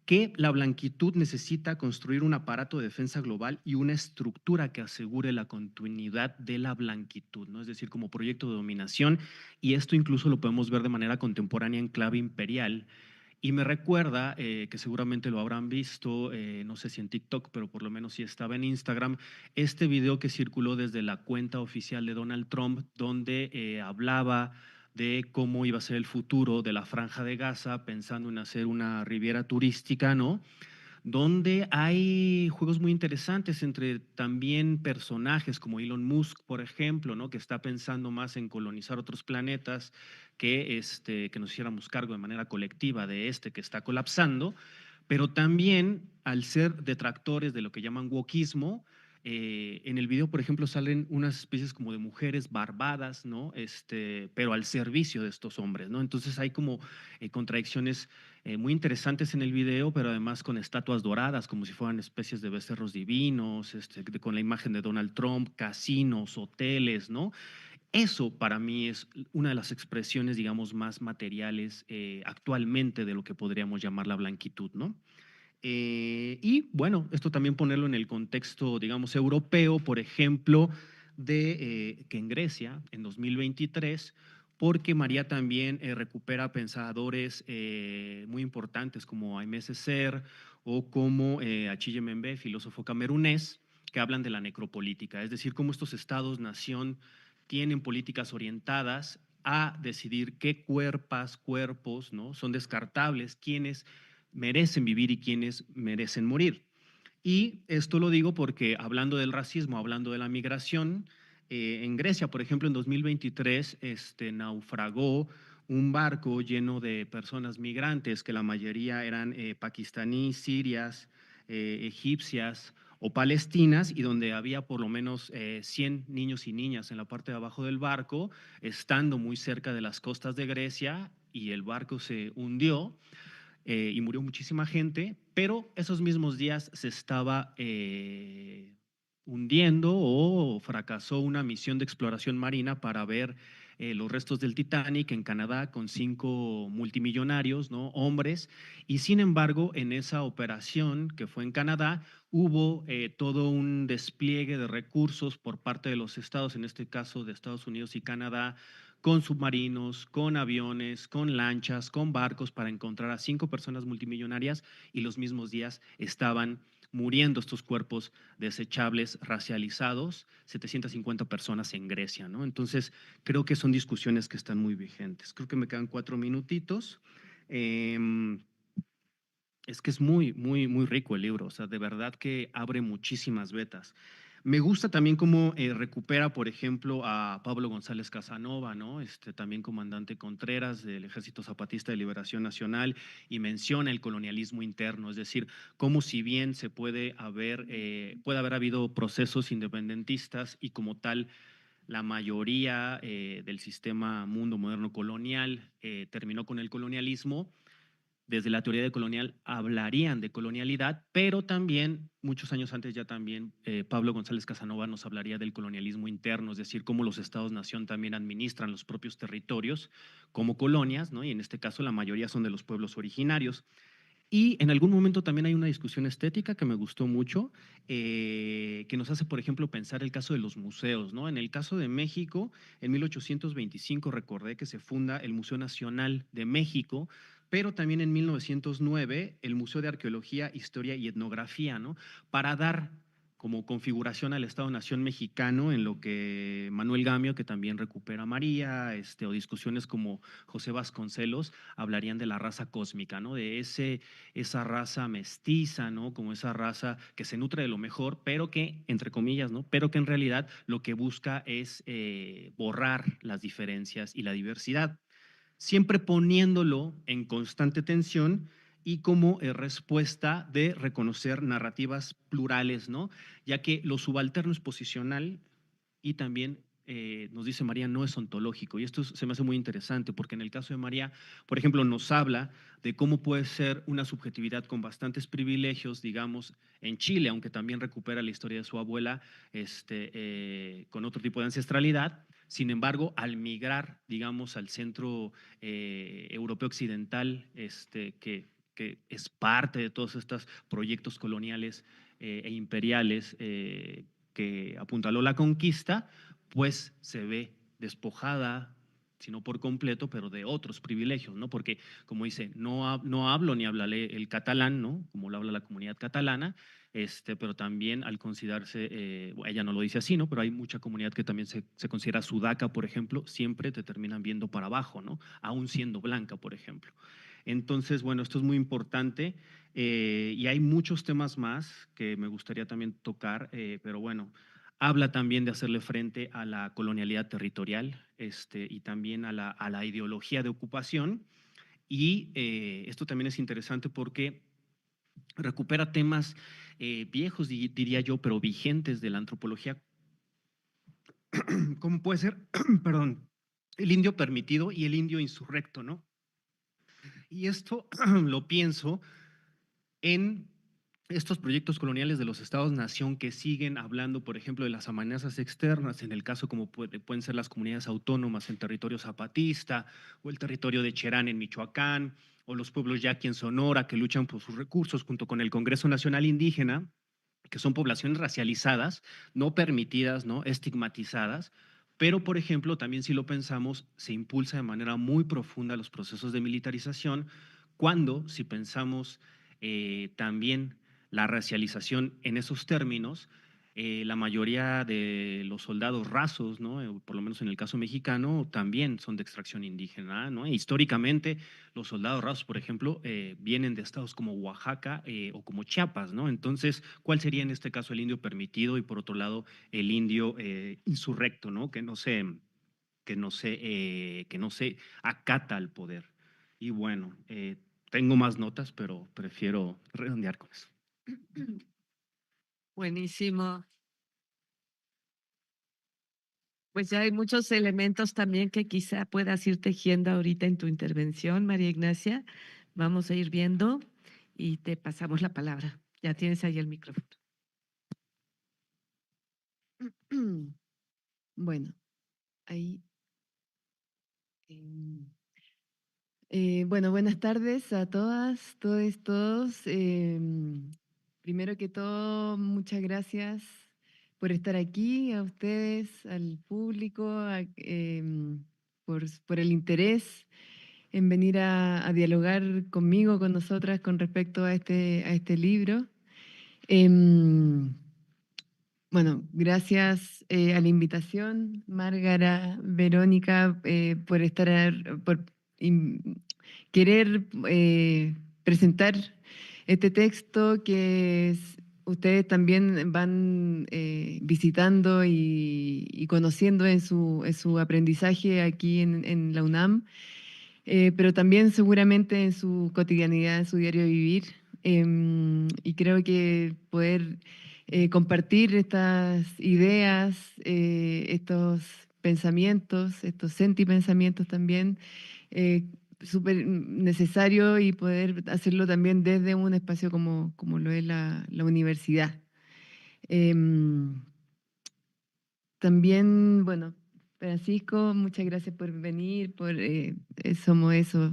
que la blanquitud necesita construir un aparato de defensa global y una estructura que asegure la continuidad de la blanquitud, ¿no? Es decir, como proyecto de dominación, y esto incluso lo podemos ver de manera contemporánea en clave imperial, y me recuerda, que seguramente lo habrán visto, no sé si en TikTok, pero por lo menos si estaba en Instagram, este video que circuló desde la cuenta oficial de Donald Trump, donde hablaba de cómo iba a ser el futuro de la Franja de Gaza, pensando en hacer una riviera turística, ¿no? Donde hay juegos muy interesantes entre también personajes como Elon Musk, por ejemplo, ¿no? Que está pensando más en colonizar otros planetas que nos hiciéramos cargo de manera colectiva de que está colapsando, pero también al ser detractores de lo que llaman wokismo, en el video, por ejemplo, salen unas especies como de mujeres barbadas, ¿no? Pero al servicio de estos hombres, ¿no? Entonces hay como contradicciones muy interesantes en el video, pero además con estatuas doradas, como si fueran especies de becerros divinos, con la imagen de Donald Trump, casinos, hoteles, ¿no? Eso para mí es una de las expresiones, digamos, más materiales actualmente de lo que podríamos llamar la blanquitud, ¿no? Y bueno, esto también ponerlo en el contexto, digamos, europeo, por ejemplo, de que en Grecia, en 2023, porque María también recupera pensadores muy importantes como Aimé Césaire o como Achille Mbembe, filósofo camerunés, que hablan de la necropolítica, es decir, cómo estos estados-nación tienen políticas orientadas a decidir qué cuerpos, ¿no? Son descartables, quiénes merecen vivir y quienes merecen morir. Y esto lo digo porque hablando del racismo, hablando de la migración, en Grecia, por ejemplo, en 2023 naufragó un barco lleno de personas migrantes, que la mayoría eran pakistaníes, sirias, egipcias o palestinas, y donde había por lo menos 100 niños y niñas en la parte de abajo del barco, estando muy cerca de las costas de Grecia, y el barco se hundió y murió muchísima gente, pero esos mismos días se estaba hundiendo o fracasó una misión de exploración marina para ver los restos del Titanic en Canadá con 5 multimillonarios, ¿no? Hombres, y sin embargo en esa operación que fue en Canadá hubo todo un despliegue de recursos por parte de los estados, en este caso de Estados Unidos y Canadá, con submarinos, con aviones, con lanchas, con barcos para encontrar a 5 personas multimillonarias, y los mismos días estaban muriendo estos cuerpos desechables racializados, 750 personas en Grecia, ¿no? Entonces, creo que son discusiones que están muy vigentes. Creo que me quedan 4 minutitos. Es que es muy, muy, muy rico el libro, o sea, de verdad que abre muchísimas vetas. Me gusta también cómo recupera, por ejemplo, a Pablo González Casanova, ¿no? También comandante Contreras del Ejército Zapatista de Liberación Nacional, y menciona el colonialismo interno, es decir, cómo si bien puede haber habido procesos independentistas y como tal la mayoría del sistema mundo moderno colonial terminó con el colonialismo. Desde la teoría de colonial hablarían de colonialidad, pero también, muchos años antes ya también, Pablo González Casanova nos hablaría del colonialismo interno, es decir, cómo los estados-nación también administran los propios territorios como colonias, ¿no? Y en este caso la mayoría son de los pueblos originarios. Y en algún momento también hay una discusión estética que me gustó mucho, que nos hace, por ejemplo, pensar el caso de los museos, ¿no? En el caso de México, en 1825 recordé que se funda el Museo Nacional de México, pero también en 1909 el Museo de Arqueología, Historia y Etnografía, ¿no? Para dar como configuración al Estado-Nación mexicano, en lo que Manuel Gamio, que también recupera a María, o discusiones como José Vasconcelos, hablarían de la raza cósmica, ¿no? De esa raza mestiza, ¿no? Como esa raza que se nutre de lo mejor, pero que, entre comillas, ¿no? Pero que en realidad lo que busca es borrar las diferencias y la diversidad, siempre poniéndolo en constante tensión y como respuesta de reconocer narrativas plurales, ¿no? Ya que lo subalterno es posicional y también nos dice María, no es ontológico. Y esto se me hace muy interesante porque en el caso de María, por ejemplo, nos habla de cómo puede ser una subjetividad con bastantes privilegios, digamos, en Chile, aunque también recupera la historia de su abuela con otro tipo de ancestralidad. Sin embargo, al migrar, digamos, al centro europeo occidental, que es parte de todos estos proyectos coloniales e imperiales que apuntaló la conquista, pues se ve despojada, si no por completo, pero de otros privilegios, ¿no? Porque, como dice, no hablo ni hablaré el catalán, ¿no? Como lo habla la comunidad catalana, pero también al considerarse, ella no lo dice así, ¿no? Pero hay mucha comunidad que también se considera sudaca, por ejemplo, siempre te terminan viendo para abajo, ¿no? Aún siendo blanca, por ejemplo. Entonces, bueno, esto es muy importante y hay muchos temas más que me gustaría también tocar, pero bueno, habla también de hacerle frente a la colonialidad territorial y también a la ideología de ocupación. Y esto también es interesante porque recupera temas viejos, diría yo, pero vigentes de la antropología, como puede ser, perdón, el indio permitido y el indio insurrecto, ¿no? Y esto lo pienso en estos proyectos coloniales de los estados-nación que siguen hablando, por ejemplo, de las amenazas externas, en el caso como pueden ser las comunidades autónomas en territorio zapatista, o el territorio de Cherán en Michoacán, o los pueblos yaqui en Sonora que luchan por sus recursos junto con el Congreso Nacional Indígena, que son poblaciones racializadas, no permitidas, ¿no? Estigmatizadas, pero, por ejemplo, también si lo pensamos, se impulsa de manera muy profunda los procesos de militarización, cuando, si pensamos también la racialización en esos términos, la mayoría de los soldados rasos, ¿no? Por lo menos en el caso mexicano, también son de extracción indígena, ¿no? Históricamente, los soldados rasos, por ejemplo, vienen de estados como Oaxaca o como Chiapas, ¿no? Entonces, ¿cuál sería en este caso el indio permitido y por otro lado el indio insurrecto, ¿no? Que no se acata al poder. Y bueno, tengo más notas, pero prefiero redondear con eso. Buenísimo. Pues ya hay muchos elementos también que quizá puedas ir tejiendo ahorita en tu intervención, María Ignacia. Vamos a ir viendo y te pasamos la palabra. Ya tienes ahí el micrófono. Bueno, ahí. Bueno, buenas tardes a todas, todos. Primero que todo, muchas gracias por estar aquí, a ustedes, al público, por el interés en venir a dialogar conmigo, con nosotras, con respecto a este libro. Em, bueno, gracias a la invitación, Márgara, Verónica, por querer presentar este texto que ustedes también van visitando y conociendo en su aprendizaje aquí en la UNAM, pero también seguramente en su cotidianidad, en su diario vivir. Y creo que poder compartir estas ideas, estos pensamientos, estos sentipensamientos también, súper necesario y poder hacerlo también desde un espacio como lo es la universidad. Em, También, bueno, Francisco, muchas gracias por venir, somos eso,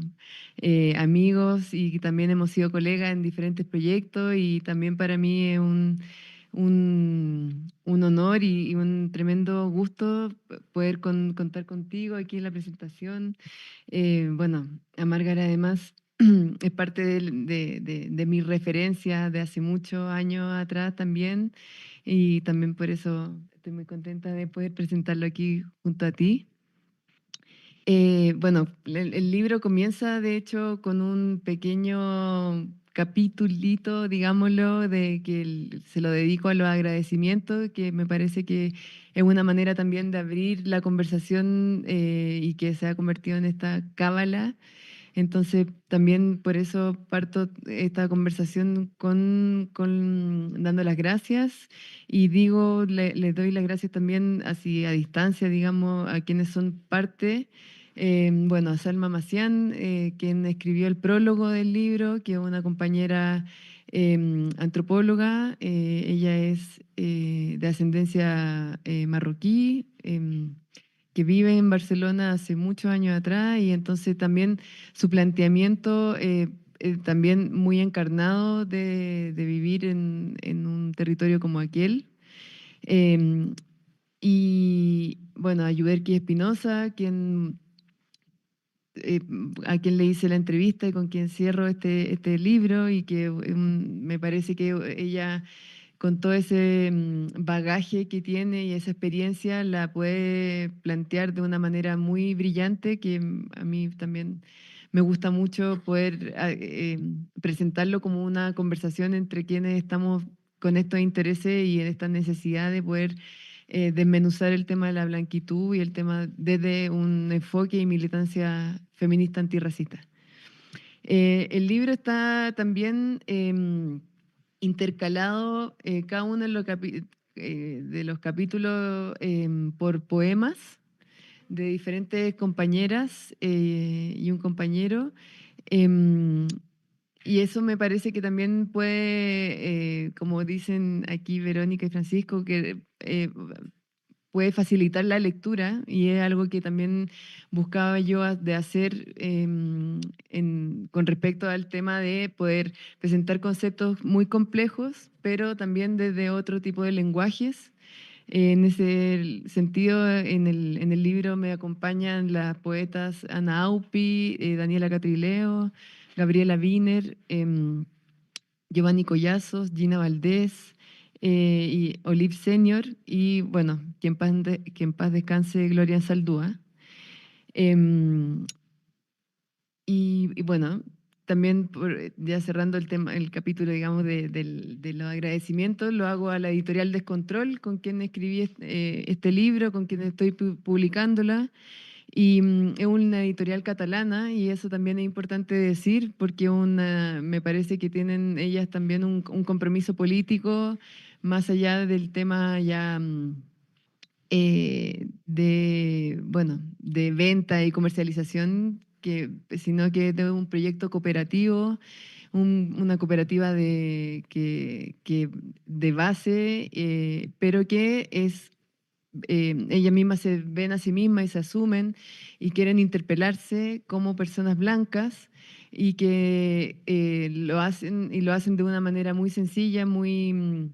amigos y también hemos sido colegas en diferentes proyectos y también para mí es un honor y un tremendo gusto poder contar contigo aquí en la presentación. Bueno, a Márgara además es parte de mi referencia de hace muchos años atrás también y también por eso estoy muy contenta de poder presentarlo aquí junto a ti. Bueno, el libro comienza de hecho con un pequeño capitulito, digámoslo, de que se lo dedico a los agradecimientos, que me parece que es una manera también de abrir la conversación y que se ha convertido en esta cábala. Entonces, también por eso parto esta conversación dando las gracias y digo, les doy las gracias también así a distancia, digamos, a quienes son parte. Bueno, a Salma Macián, quien escribió el prólogo del libro, que es una compañera antropóloga. Ella es de ascendencia marroquí. Que vive en Barcelona hace muchos años atrás y entonces también su planteamiento también muy encarnado de vivir en un territorio como aquel. Eh, y bueno, a Yuberki Espinosa, a quien le hice la entrevista y con quien cierro este libro y que me parece que ella con todo ese bagaje que tiene y esa experiencia, la puede plantear de una manera muy brillante, que a mí también me gusta mucho poder presentarlo como una conversación entre quienes estamos con estos intereses y en esta necesidad de poder desmenuzar el tema de la blanquitud y el tema desde un enfoque y militancia feminista antirracista. El libro está también intercalado cada uno de los capítulos por poemas de diferentes compañeras y un compañero. Em, y eso me parece que también puede, como dicen aquí Verónica y Francisco, que puede facilitar la lectura y es algo que también buscaba yo de hacer con respecto al tema de poder presentar conceptos muy complejos, pero también desde otro tipo de lenguajes. En ese sentido, en el libro me acompañan las poetas Ana Aupi, Daniela Catrileo, Gabriela Wiener, Giovanni Collazos, Gina Valdés y Olive Senior, y bueno, que en paz descanse Gloria Saldúa. Em, y bueno, también ya cerrando el tema, el capítulo, digamos, de los agradecimientos, lo hago a la editorial Descontrol, con quien escribí este libro, con quien estoy publicándola. Y es una editorial catalana y eso también es importante decir porque me parece que tienen ellas también un compromiso político más allá del tema ya bueno, de venta y comercialización, sino que es de un proyecto cooperativo, una cooperativa de base, pero que es ellas mismas se ven a sí mismas y se asumen y quieren interpelarse como personas blancas y que lo hacen de una manera muy sencilla, muy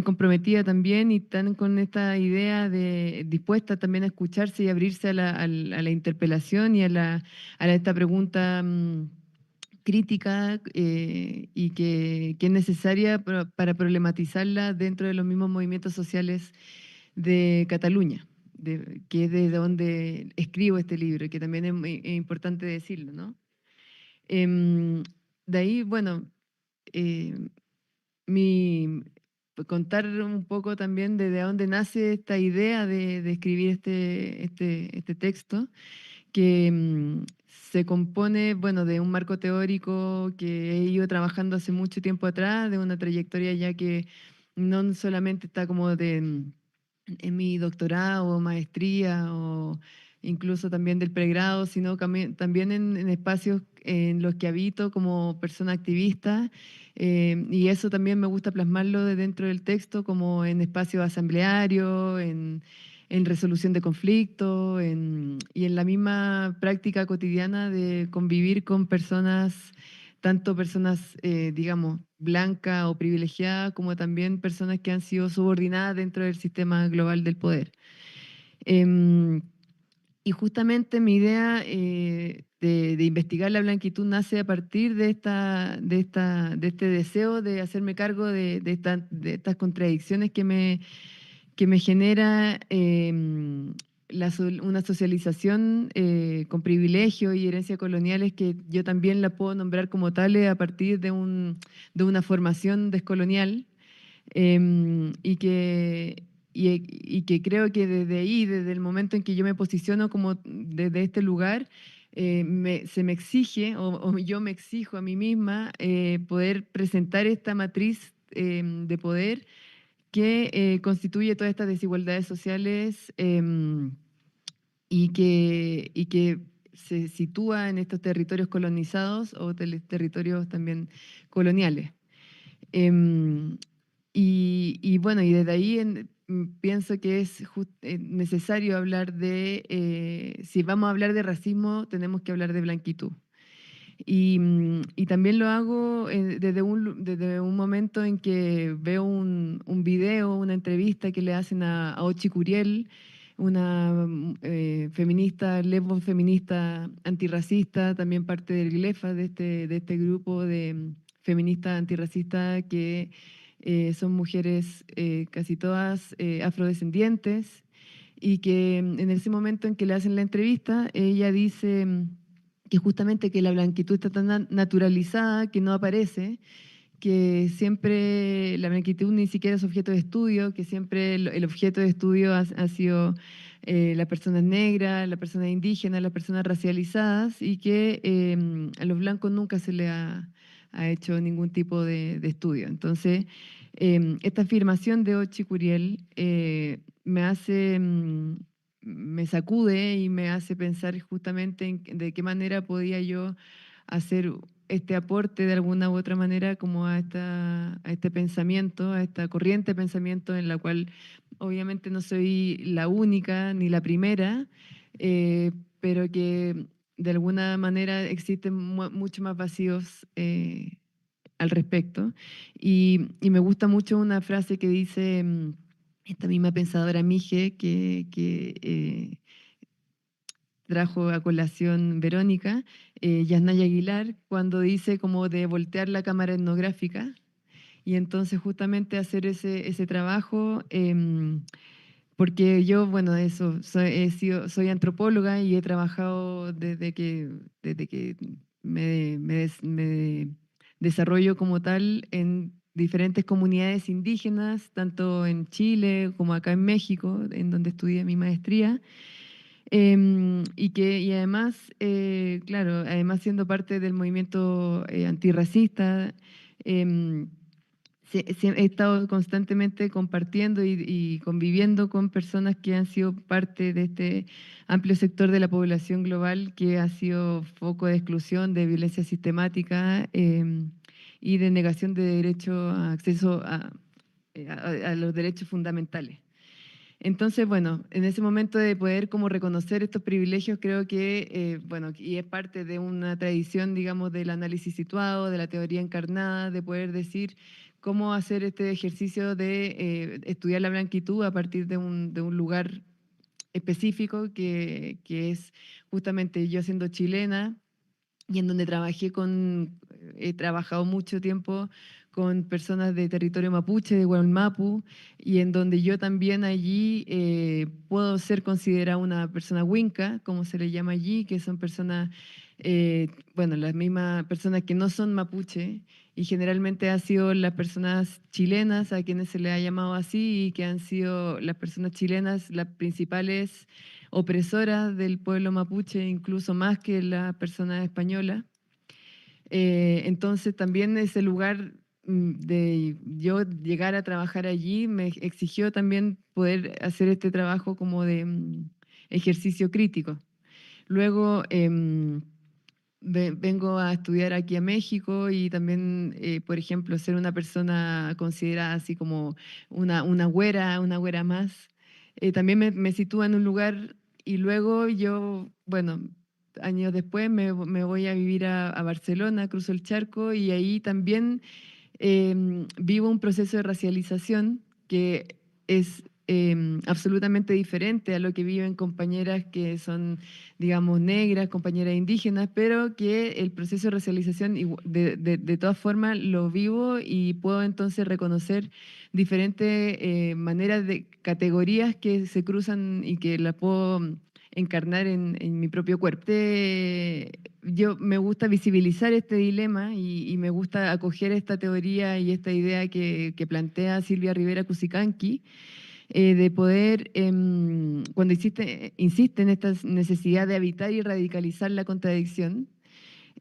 comprometida también y están con esta idea de dispuesta también a escucharse y abrirse a la interpelación y a esta pregunta crítica y que es necesaria para problematizarla dentro de los mismos movimientos sociales de Cataluña, que es de donde escribo este libro, y que también es importante decirlo, ¿no? De ahí, bueno, eh, mi, contar un poco también de dónde nace esta idea de escribir este texto, que se compone, bueno, de un marco teórico que he ido trabajando hace mucho tiempo atrás, de una trayectoria ya que no solamente está como en mi doctorado o maestría o incluso también del pregrado, sino también en espacios en los que habito como persona activista, y eso también me gusta plasmarlo de dentro del texto como en espacios asamblearios, en resolución de conflictos y en la misma práctica cotidiana de convivir con personas, tanto personas, digamos, blancas o privilegiadas, como también personas que han sido subordinadas dentro del sistema global del poder. Em, y justamente mi idea de investigar la blanquitud nace a partir de este deseo de hacerme cargo de estas contradicciones que me genera una socialización con privilegios y herencias coloniales que yo también la puedo nombrar como tales a partir de una formación descolonial, y que creo que desde ahí, desde el momento en que yo me posiciono como desde este lugar, se me exige o yo me exijo a mí misma poder presentar esta matriz de poder que constituye todas estas desigualdades sociales, y que se sitúa en estos territorios colonizados o territorios también coloniales. Em, y bueno, y desde ahí pienso que es necesario hablar si vamos a hablar de racismo, tenemos que hablar de blanquitud. Y también lo hago desde un momento en que veo un video, una entrevista que le hacen a Ochi Curiel, una feminista, lesbo feminista antirracista, también parte del GLEFA, de este grupo de feministas antirracistas que son mujeres casi todas afrodescendientes, y que en ese momento en que le hacen la entrevista, ella dice que justamente que la blanquitud está tan naturalizada que no aparece, que siempre la blanquitud ni siquiera es objeto de estudio, que siempre el objeto de estudio ha sido las personas negras, las personas indígenas, las personas racializadas, y que a los blancos nunca se le ha hecho ningún tipo de estudio. Entonces, esta afirmación de Ochi Curiel me sacude y me hace pensar justamente en de qué manera podía yo hacer este aporte de alguna u otra manera como a este pensamiento, a esta corriente de pensamiento en la cual obviamente no soy la única ni la primera, pero que de alguna manera existen mucho más vacíos al respecto. Y me gusta mucho una frase que dice esta misma pensadora Mige, que trajo a colación Verónica, Yasnaya Aguilar, cuando dice como de voltear la cámara etnográfica y entonces justamente hacer ese trabajo, porque yo, bueno, eso, soy antropóloga y he trabajado desde que me desarrollo como tal en diferentes comunidades indígenas, tanto en Chile como acá en México, en donde estudié mi maestría. Y además, claro, además siendo parte del movimiento antirracista, em, he estado constantemente compartiendo y conviviendo con personas que han sido parte de este amplio sector de la población global que ha sido foco de exclusión, de violencia sistemática y de negación de derecho a acceso a los derechos fundamentales. Entonces, bueno, en ese momento de poder como reconocer estos privilegios, creo que, bueno, y es parte de una tradición, digamos, del análisis situado, de la teoría encarnada, de poder decir cómo hacer este ejercicio de estudiar la blanquitud a partir de un lugar específico que es justamente yo siendo chilena y en donde he trabajado mucho tiempo con personas de territorio mapuche, de Gualmapu, y en donde yo también allí puedo ser considerada una persona huinca, como se le llama allí, que son personas, bueno, las mismas personas que no son mapuche, y generalmente han sido las personas chilenas a quienes se les ha llamado así, y que han sido las personas chilenas las principales opresoras del pueblo mapuche, incluso más que la persona española. Entonces también ese lugar de yo llegar a trabajar allí me exigió también poder hacer este trabajo como de ejercicio crítico. Luego vengo a estudiar aquí a México y también, por ejemplo, ser una persona considerada así como una güera más, también me sitúa en un lugar y luego yo, bueno, años después me voy a vivir a Barcelona, cruzo el charco y ahí también vivo un proceso de racialización que es absolutamente diferente a lo que viven compañeras que son, digamos, negras, compañeras indígenas, pero que el proceso de racialización de todas formas lo vivo y puedo entonces reconocer diferentes maneras de categorías que se cruzan y que las puedo encarnar en mi propio cuerpo. Yo me gusta visibilizar este dilema y me gusta acoger esta teoría y esta idea que plantea Silvia Rivera Cusicanqui, de poder, cuando insiste en esta necesidad de habitar y radicalizar la contradicción,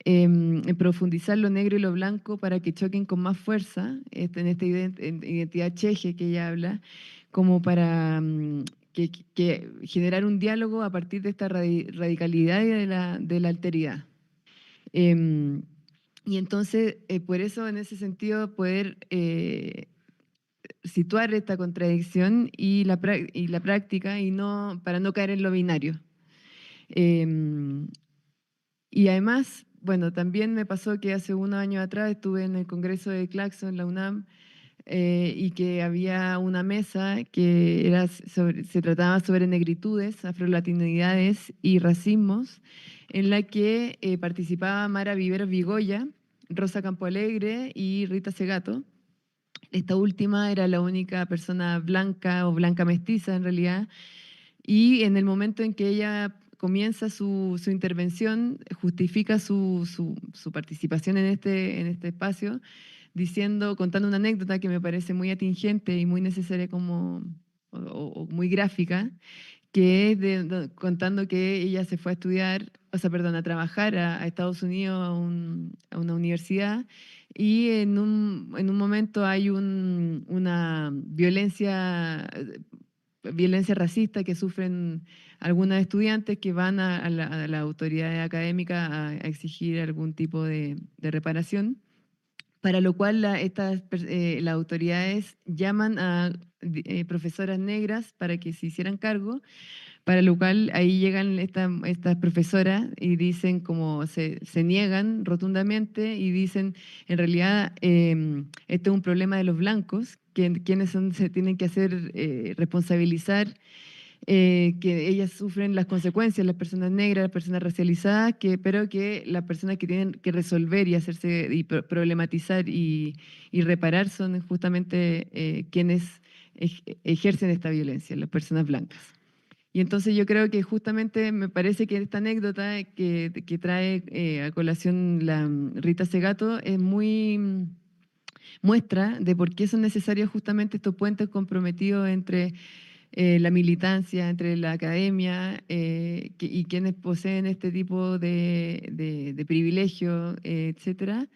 en profundizar lo negro y lo blanco para que choquen con más fuerza, en esta identidad cheje que ella habla, como para que generar un diálogo a partir de esta radicalidad y de la alteridad. Em, y entonces, por eso, en ese sentido, poder situar esta contradicción y la práctica y no, para no caer en lo binario. Em, y además, bueno, también me pasó que hace unos años atrás estuve en el Congreso de Claxo en la UNAM y que había una mesa que se trataba sobre negritudes, afrolatinidades y racismos, en la que participaba Mara Viveros Vigoya, Rosa Campoalegre y Rita Segato. Esta última era la única persona blanca o blanca mestiza en realidad, y en el momento en que ella comienza su intervención, justifica su participación en este espacio, contando una anécdota que me parece muy atingente y muy necesaria o muy gráfica, que es contando que ella se fue a estudiar, o sea, perdón, a trabajar a Estados Unidos a una universidad y en un momento hay una violencia violencia racista que sufren algunas estudiantes que van a la autoridad académica a exigir algún tipo de reparación, para lo cual las autoridades llaman a profesoras negras para que se hicieran cargo, para lo cual ahí llegan estas profesoras y dicen como se niegan rotundamente y dicen, en realidad, este es un problema de los blancos, quienes se tienen que hacer responsabilizar, que ellas sufren las consecuencias, las personas negras, las personas racializadas, pero que las personas que tienen que resolver y hacerse y problematizar y reparar son justamente quienes ejercen esta violencia, las personas blancas. Y entonces yo creo que justamente me parece que esta anécdota que trae a colación la Rita Segato es muy muestra de por qué son necesarios justamente estos puentes comprometidos entre la militancia, entre la academia y quienes poseen este tipo de privilegio, etcétera,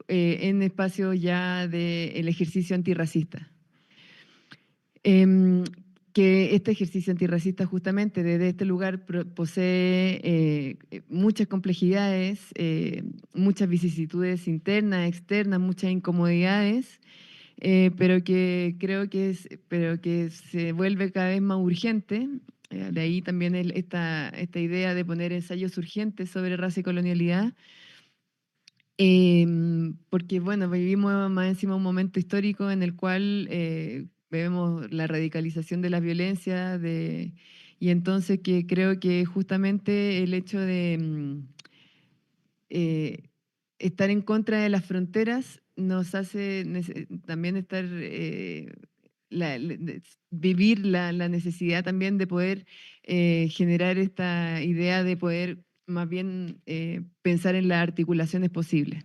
en espacios ya del ejercicio antirracista. Em, que este ejercicio antirracista justamente desde este lugar posee muchas complejidades, muchas vicisitudes internas, externas, muchas incomodidades, pero que creo pero que se vuelve cada vez más urgente. De ahí también esta idea de poner ensayos urgentes sobre raza y colonialidad, porque bueno, vivimos más encima un momento histórico en el cual vemos la radicalización de las violencias, y entonces que creo que justamente el hecho de eh, estar en contra de las fronteras nos hace también estar, vivir la necesidad también de poder generar esta idea de poder más bien pensar en las articulaciones posibles.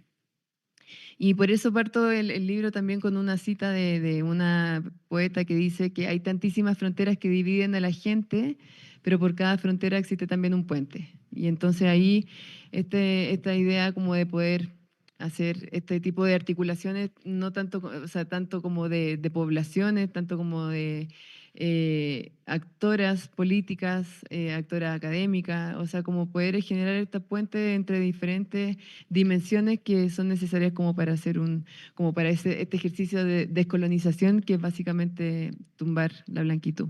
Y por eso parto el libro también con una cita de una poeta que dice que hay tantísimas fronteras que dividen a la gente, pero por cada frontera existe también un puente. Y entonces ahí esta idea como de poder hacer este tipo de articulaciones, no tanto, o sea, tanto como de poblaciones, tanto como de actoras políticas, actoras académicas, o sea, como poder generar esta puente entre diferentes dimensiones que son necesarias como para hacer como para este ejercicio de descolonización, que es básicamente tumbar la blanquitud.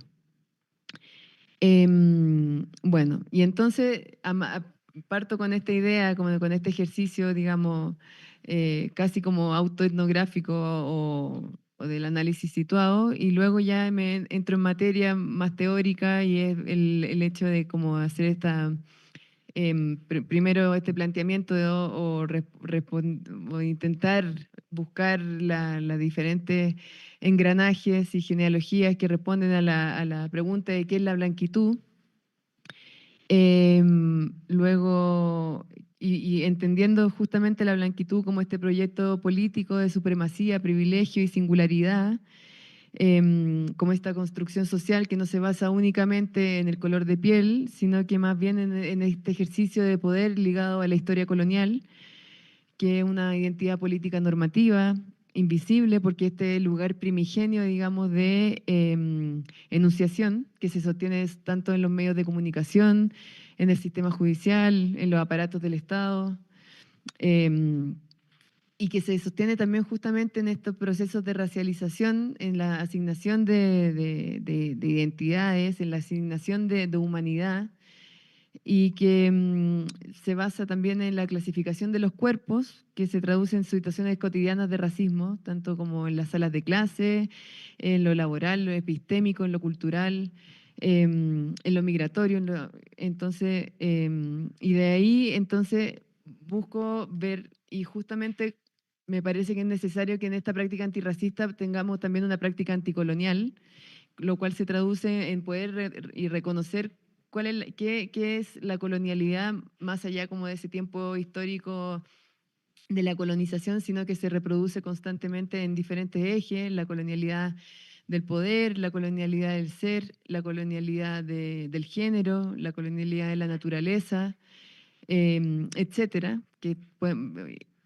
Bueno, y entonces parto con esta idea, como con este ejercicio, digamos, casi como autoetnográfico o del análisis situado, y luego ya me entro en materia más teórica y es el hecho de cómo hacer primero este planteamiento o intentar buscar las diferentes engranajes y genealogías que responden a la pregunta de qué es la blanquitud. Luego, y entendiendo justamente la blanquitud como este proyecto político de supremacía, privilegio y singularidad, como esta construcción social que no se basa únicamente en el color de piel, sino que más bien en este ejercicio de poder ligado a la historia colonial, que es una identidad política normativa, invisible, porque este es el lugar primigenio, digamos, de enunciación, que se sostiene tanto en los medios de comunicación, en el sistema judicial, en los aparatos del Estado. Y que se sostiene también justamente en estos procesos de racialización, en la asignación de identidades, en la asignación de humanidad, y que se basa también en la clasificación de los cuerpos, que se traduce en situaciones cotidianas de racismo, tanto como en las salas de clase, en lo laboral, lo epistémico, en lo cultural, en lo migratorio. Entonces, y de ahí entonces busco ver, y justamente me parece que es necesario que en esta práctica antirracista tengamos también una práctica anticolonial, lo cual se traduce en poder y reconocer qué es la colonialidad más allá como de ese tiempo histórico de la colonización, sino que se reproduce constantemente en diferentes ejes: la colonialidad del poder, la colonialidad del ser, la colonialidad del género, la colonialidad de la naturaleza, etcétera,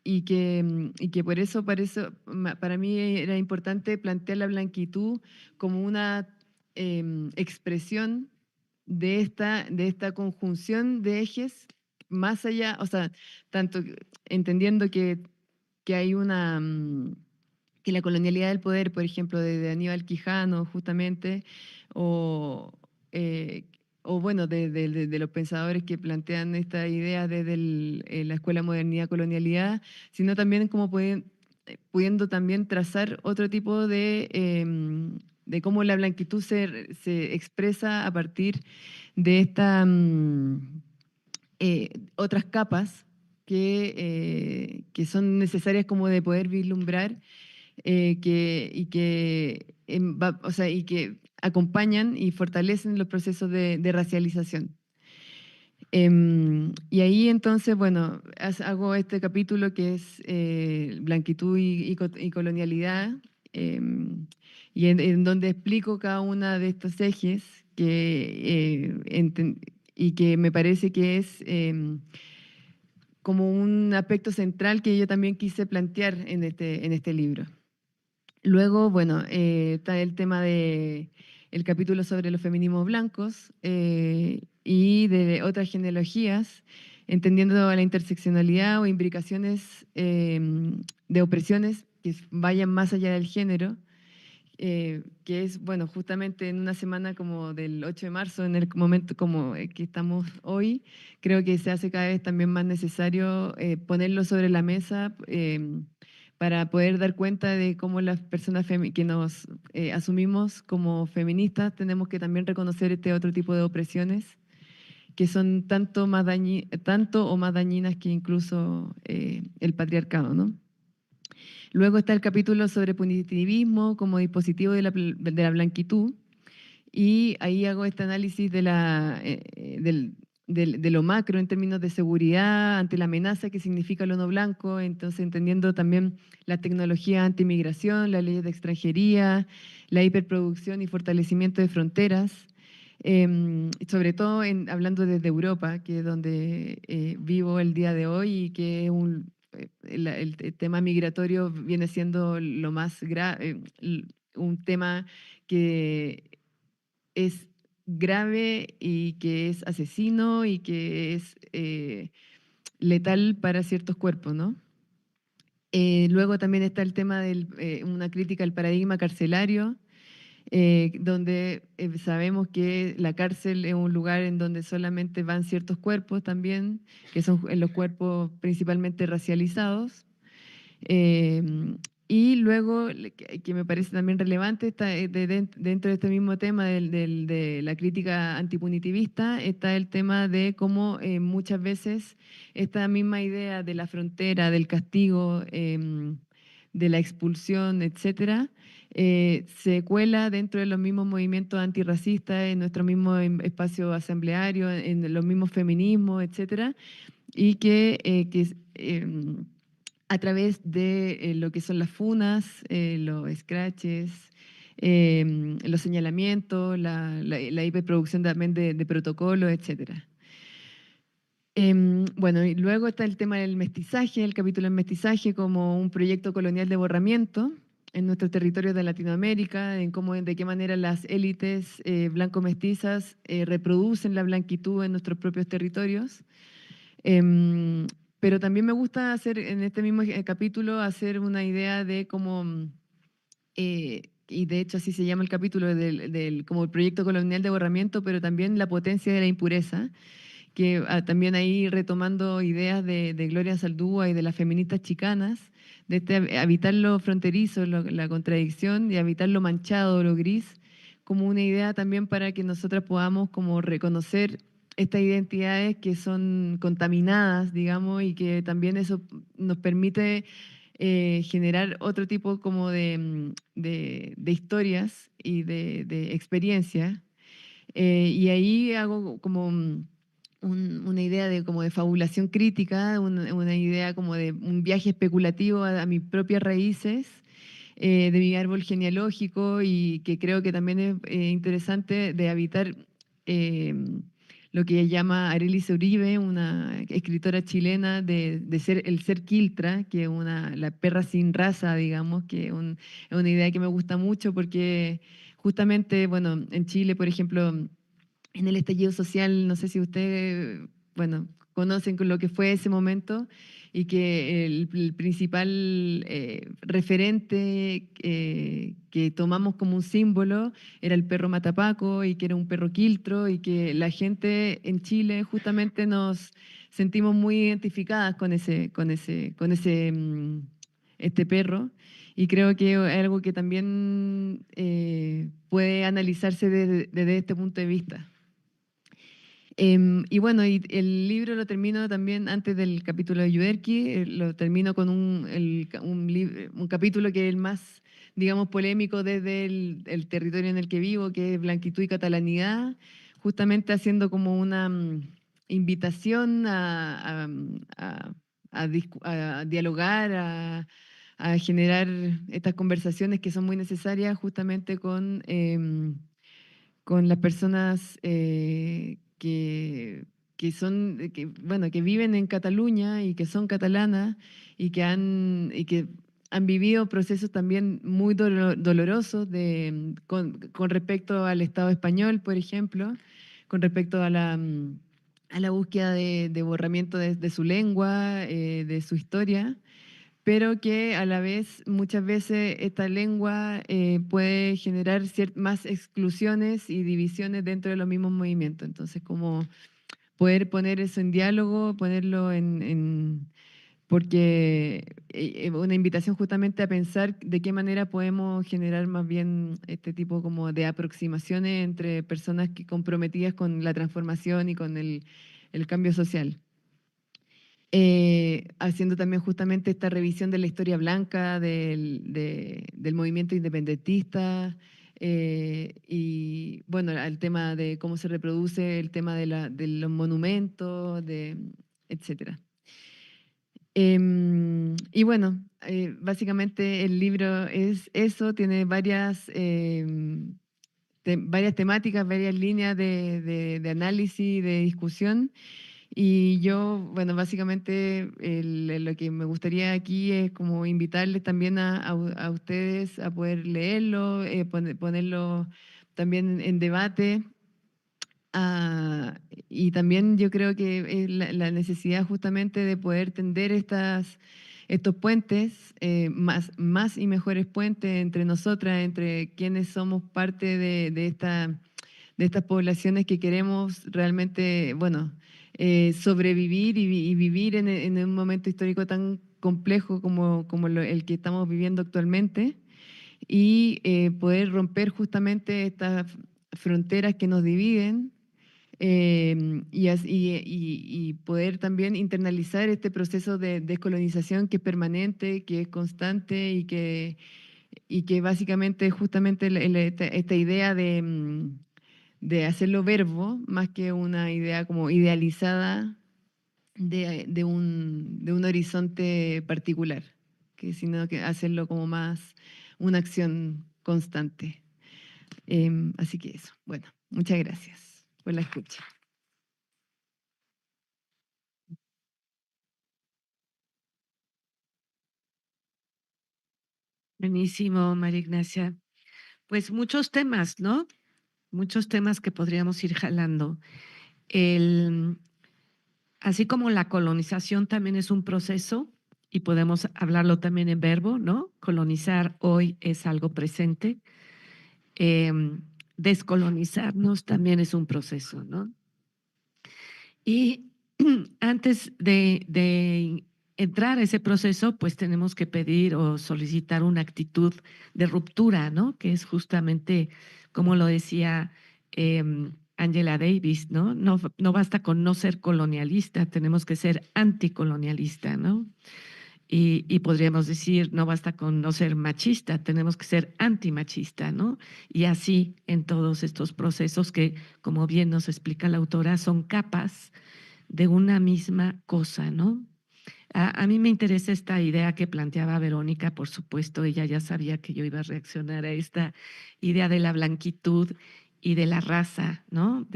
y que por eso para mí era importante plantear la blanquitud como una expresión de esta conjunción de ejes más allá, o sea, tanto entendiendo que hay una, que la colonialidad del poder, por ejemplo, de Aníbal Quijano, justamente, o, eh, o bueno, de los pensadores que plantean esta idea desde la Escuela Modernidad-Colonialidad, sino también como pudiendo también trazar otro tipo de cómo la blanquitud se expresa a partir de esta, otras capas que son necesarias como de poder vislumbrar o sea, y que acompañan y fortalecen los procesos de racialización. Y ahí entonces, bueno, hago este capítulo que es blanquitud y colonialidad, y en donde explico cada una de estos ejes y que me parece que es como un aspecto central que yo también quise plantear en este libro. Luego, bueno, está el tema de el capítulo sobre los feminismos blancos y de otras genealogías, entendiendo la interseccionalidad o imbricaciones de opresiones que vayan más allá del género, que es, bueno, justamente en una semana como del 8 de marzo, en el momento como que estamos hoy, creo que se hace cada vez también más necesario ponerlo sobre la mesa para poder dar cuenta de cómo las personas que nos asumimos como feministas tenemos que también reconocer este otro tipo de opresiones que son tanto o más dañinas que incluso el patriarcado, ¿no? Luego está el capítulo sobre punitivismo como dispositivo de la blanquitud, y ahí hago este análisis de lo macro en términos de seguridad ante la amenaza que significa lo no blanco, entonces entendiendo también la tecnología antimigración, las leyes de extranjería, la hiperproducción y fortalecimiento de fronteras, sobre todo hablando desde Europa, que es donde vivo el día de hoy y que es el tema migratorio viene siendo lo más grave, un tema que es grave y que es asesino y que es letal para ciertos cuerpos, ¿no? Luego también está el tema de una crítica al paradigma carcelario, donde sabemos que la cárcel es un lugar en donde solamente van ciertos cuerpos también, que son los cuerpos principalmente racializados. Eh, y luego, que me parece también relevante, está dentro de este mismo tema de la crítica antipunitivista, está el tema de cómo muchas veces esta misma idea de la frontera, del castigo, de la expulsión, etcétera, se cuela dentro de los mismos movimientos antirracistas, en nuestro mismo espacio asambleario, en los mismos feminismos, etcétera, y a través de lo que son las funas, los scratches, los señalamientos, la hiperproducción también de protocolos, etc. Bueno, y luego está el tema del mestizaje, el capítulo del mestizaje como un proyecto colonial de borramiento en nuestros territorios de Latinoamérica, de qué manera las élites blanco-mestizas reproducen la blanquitud en nuestros propios territorios. Pero también me gusta hacer en este mismo capítulo hacer una idea de cómo, y de hecho así se llama el capítulo como el proyecto colonial de borramiento, pero también la potencia de la impureza, que también ahí retomando ideas de Gloria Saldúa y de las feministas chicanas, de habitar lo fronterizo, la contradicción y habitar lo manchado, lo gris, como una idea también para que nosotras podamos como reconocer estas identidades que son contaminadas, digamos, y que también eso nos permite generar otro tipo como de historias y de experiencias. Y ahí hago como una idea de como de fabulación crítica, una idea como de un viaje especulativo a mis propias raíces, de mi árbol genealógico, y que creo que también es interesante de habitar eh, lo que llama Arely Uribe, una escritora chilena, de ser el ser Quiltra, que es la perra sin raza, digamos, que es una idea que me gusta mucho porque justamente, bueno, en Chile, por ejemplo, en el estallido social, no sé si ustedes, bueno, conocen con lo que fue ese momento y que el principal referente que tomamos como un símbolo era el perro Matapaco y que era un perro quiltro y que la gente en Chile justamente nos sentimos muy identificadas con este perro. Y creo que es algo que también puede analizarse desde este punto de vista. Y bueno, y el libro lo termino también antes del capítulo de Yuderki, lo termino con un capítulo que es el más, digamos, polémico desde el territorio en el que vivo, que es Blanquitud y Catalanidad, justamente haciendo como una invitación a dialogar, a generar estas conversaciones que son muy necesarias justamente con las personas bueno, que viven en Cataluña y que son catalanas y que han vivido procesos también muy dolorosos con respecto al Estado español, por ejemplo, con respecto a la búsqueda de borramiento de su lengua, de su historia, pero que a la vez muchas veces esta lengua puede generar más exclusiones y divisiones dentro de los mismos movimientos. Entonces, como poder poner eso en diálogo, ponerlo porque una invitación justamente a pensar de qué manera podemos generar más bien este tipo como de aproximaciones entre personas que comprometidas con la transformación y con el cambio social, haciendo también justamente esta revisión de la historia blanca del movimiento independentista y bueno, el tema de cómo se reproduce, el tema de los monumentos, etcétera. Y bueno, básicamente el libro es eso, tiene varias temáticas, varias líneas de análisis, de discusión. Y yo, bueno, básicamente lo que me gustaría aquí es como invitarles también a ustedes a poder leerlo, ponerlo también en debate. Ah, y también yo creo que es la necesidad justamente de poder tender estos puentes, más y mejores puentes entre nosotras, entre quienes somos parte de estas poblaciones que queremos realmente, bueno, sobrevivir y vivir en un momento histórico tan complejo como el que estamos viviendo actualmente y poder romper justamente estas fronteras que nos dividen y poder también internalizar este proceso de descolonización que es permanente, que es constante y que básicamente justamente esta idea de hacerlo verbo, más que una idea como idealizada de un horizonte particular, sino que hacerlo como más una acción constante. Así que eso, bueno, muchas gracias por la escucha. Buenísimo, María Ignacia. Pues muchos temas, ¿no? Muchos temas que podríamos ir jalando. Así como la colonización también es un proceso y podemos hablarlo también en verbo, ¿no? Colonizar hoy es algo presente. Descolonizarnos también es un proceso, ¿no? Y antes de entrar a ese proceso, pues tenemos que pedir o solicitar una actitud de ruptura, ¿no? Que es justamente, como lo decía Angela Davis, ¿no? No basta con no ser colonialista, tenemos que ser anticolonialista, ¿no? Y podríamos decir, no basta con no ser machista, tenemos que ser antimachista, ¿no? Y así en todos estos procesos que, como bien nos explica la autora, son capas de una misma cosa, ¿no? A mí me interesa esta idea que planteaba Verónica, por supuesto, ella ya sabía que yo iba a reaccionar a esta idea de la blanquitud y de la raza, ¿no?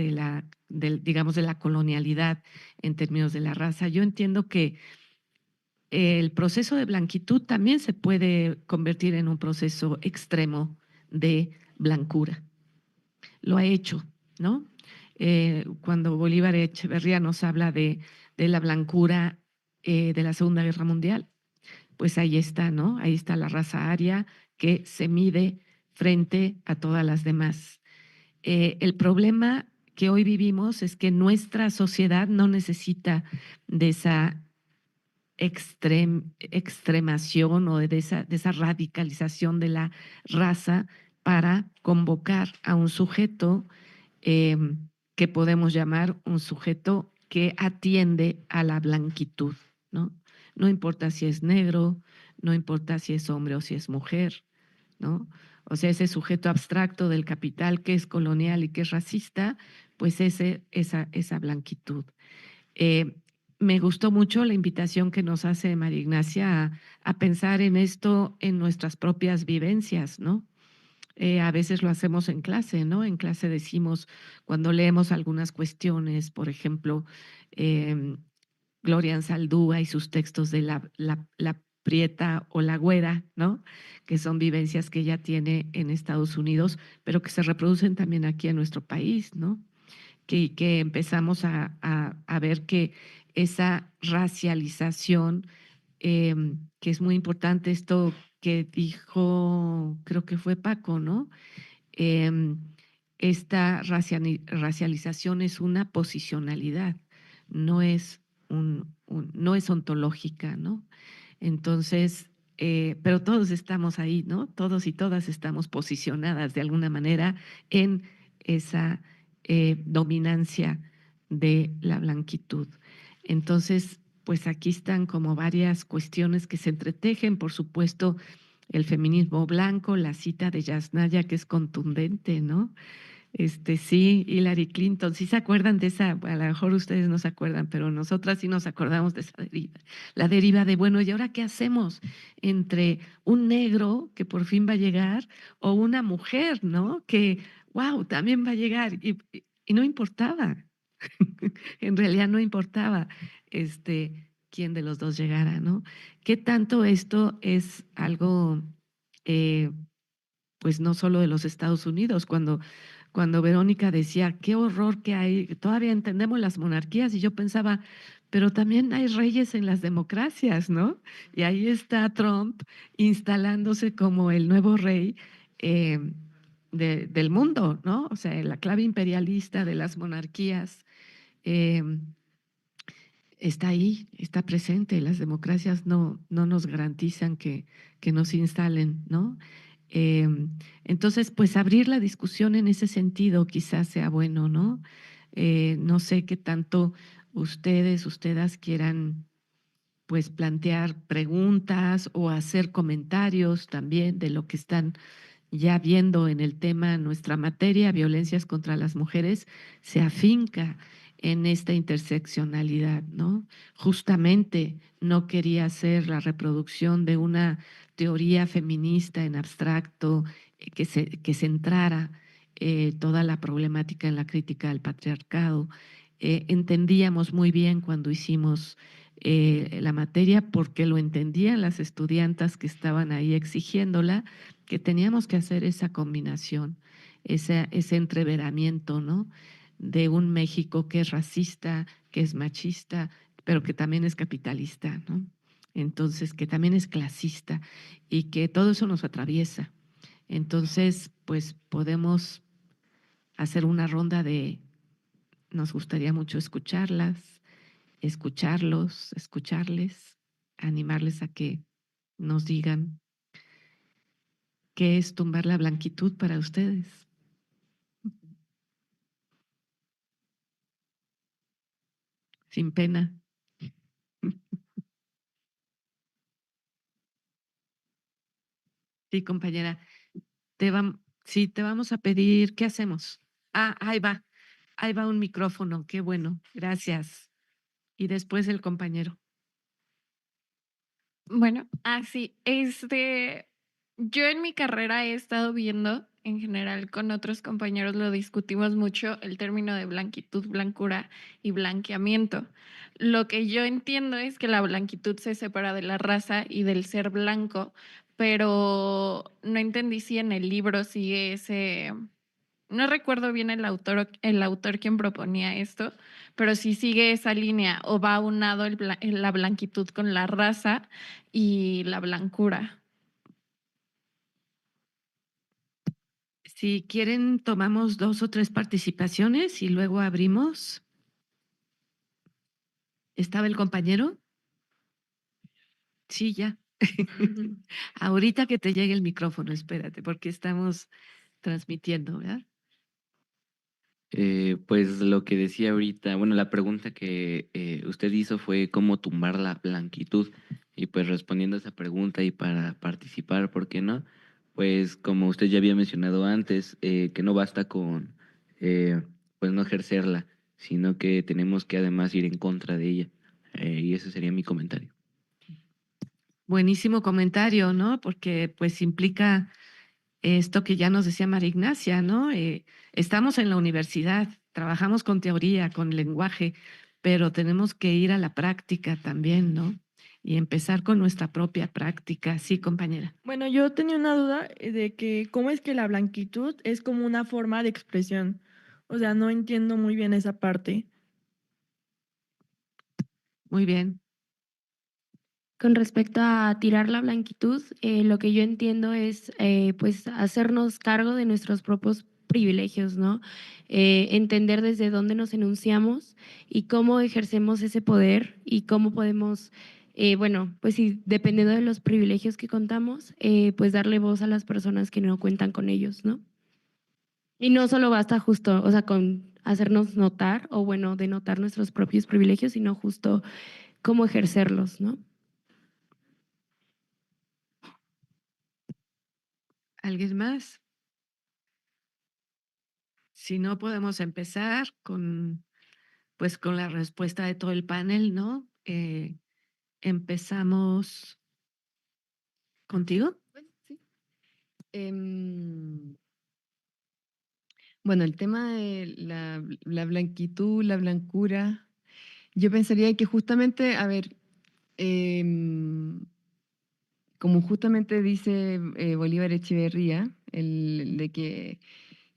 Digamos, de la colonialidad en términos de la raza. Yo entiendo que el proceso de blanquitud también se puede convertir en un proceso extremo de blancura. Lo ha hecho, ¿no? Cuando Bolívar Echeverría nos habla de la blancura de la Segunda Guerra Mundial, pues ahí está, ¿no? Ahí está la raza aria que se mide frente a todas las demás. El problema que hoy vivimos es que nuestra sociedad no necesita de esa extremación o de esa radicalización de la raza para convocar a un sujeto eh, que podemos llamar un sujeto que atiende a la blanquitud, ¿no? No importa si es negro, no importa si es hombre o si es mujer, ¿no? O sea, ese sujeto abstracto del capital que es colonial y que es racista, pues esa blanquitud. Eh, Me gustó mucho la invitación que nos hace María Ignacia a pensar en esto en nuestras propias vivencias, ¿no? A veces lo hacemos en clase, ¿no? En clase decimos, cuando leemos algunas cuestiones, por ejemplo, eh, Gloria Anzaldúa y sus textos de la prieta o la güera, ¿no? Que son vivencias que ella tiene en Estados Unidos, pero que se reproducen también aquí en nuestro país, ¿no? Que empezamos a ver que esa racialización, que es muy importante, esto que dijo, creo que fue Paco, ¿no? Em, Esta racialización es una posicionalidad, no es, no es ontológica, ¿no? Entonces, pero todos estamos ahí, ¿no? Todos y todas estamos posicionadas de alguna manera en esa dominancia de la blanquitud. Entonces, pues aquí están como varias cuestiones que se entretejen, por supuesto, el feminismo blanco, la cita de Yasnaya, que es contundente, ¿no? Sí, Hillary Clinton, sí se acuerdan de esa, a lo mejor ustedes no se acuerdan, pero nosotras sí nos acordamos de esa deriva. La deriva de, bueno, ¿y ahora qué hacemos entre un negro que por fin va a llegar o una mujer, ¿no? Que, wow, también va a llegar y no importaba, en realidad no importaba quién de los dos llegara, ¿no? ¿Qué tanto esto es algo, eh, pues no solo de los Estados Unidos? Cuando Verónica decía, qué horror que hay, todavía entendemos las monarquías, y yo pensaba, pero también hay reyes en las democracias, ¿no? Y ahí está Trump instalándose como el nuevo rey eh, del mundo, ¿no? O sea, la clave imperialista de las monarquías eh, está ahí, está presente. Las democracias no nos garantizan que nos instalen, ¿no? Eh, entonces, pues abrir la discusión en ese sentido quizás sea bueno, ¿no? No sé qué tanto ustedes quieran pues plantear preguntas o hacer comentarios también de lo que están ya viendo en el tema. Nuestra materia, violencias contra las mujeres, se afinca en esta interseccionalidad, ¿no? Justamente no quería hacer la reproducción de una teoría feminista en abstracto que centrara toda la problemática en la crítica al patriarcado. Entendíamos muy bien cuando hicimos la materia, porque lo entendían las estudiantas que estaban ahí exigiéndola, que teníamos que hacer esa combinación, ese entreveramiento, ¿no? De un México que es racista, que es machista, pero que también es capitalista, ¿no? Entonces, que también es clasista y que todo eso nos atraviesa. Entonces, pues podemos hacer una ronda nos gustaría mucho escucharlas, escucharlos, escucharles, animarles a que nos digan qué es tumbar la blanquitud para ustedes. Sin pena. Sí, compañera, sí, te vamos a pedir, ¿qué hacemos? Ah, ahí va un micrófono, qué bueno, gracias. Y después el compañero. Bueno, yo en mi carrera he estado viendo en general con otros compañeros lo discutimos mucho, el término de blanquitud, blancura y blanqueamiento. Lo que yo entiendo es que la blanquitud se separa de la raza y del ser blanco, pero no entendí si en el libro sigue ese, no recuerdo bien el autor quien proponía esto, pero si sigue esa línea o va aunado la blanquitud con la raza y la blancura. Si quieren, tomamos 2 o 3 participaciones y luego abrimos. ¿Estaba el compañero? Sí, ya. Ahorita que te llegue el micrófono, espérate, porque estamos transmitiendo, ¿verdad? Pues lo que decía ahorita, bueno, la pregunta que usted hizo fue cómo tumbar la blanquitud. Y pues respondiendo a esa pregunta y para participar, ¿por qué no? Pues como usted ya había mencionado antes, que no basta con pues no ejercerla, sino que tenemos que además ir en contra de ella. Y ese sería mi comentario. Buenísimo comentario, ¿no? Porque pues implica esto que ya nos decía María Ignacia, ¿no? Estamos en la universidad, trabajamos con teoría, con lenguaje, pero tenemos que ir a la práctica también, ¿no? Y empezar con nuestra propia práctica. Sí, compañera. Bueno, yo tenía una duda de que cómo es que la blanquitud es como una forma de expresión. O sea, no entiendo muy bien esa parte. Muy bien. Con respecto a tirar la blanquitud, lo que yo entiendo es pues hacernos cargo de nuestros propios privilegios, ¿no? Entender desde dónde nos enunciamos y cómo ejercemos ese poder y cómo podemos, bueno, pues sí, dependiendo de los privilegios que contamos, pues darle voz a las personas que no cuentan con ellos, ¿no? Y no solo basta justo, o sea, con hacernos notar o bueno, denotar nuestros propios privilegios, sino justo cómo ejercerlos, ¿no? ¿Alguien más? Si no, podemos empezar pues, con la respuesta de todo el panel, ¿no? Empezamos contigo. Bueno, sí. Bueno, el tema de la blanquitud, la blancura, yo pensaría que justamente, a ver, como justamente dice Bolívar Echeverría, de que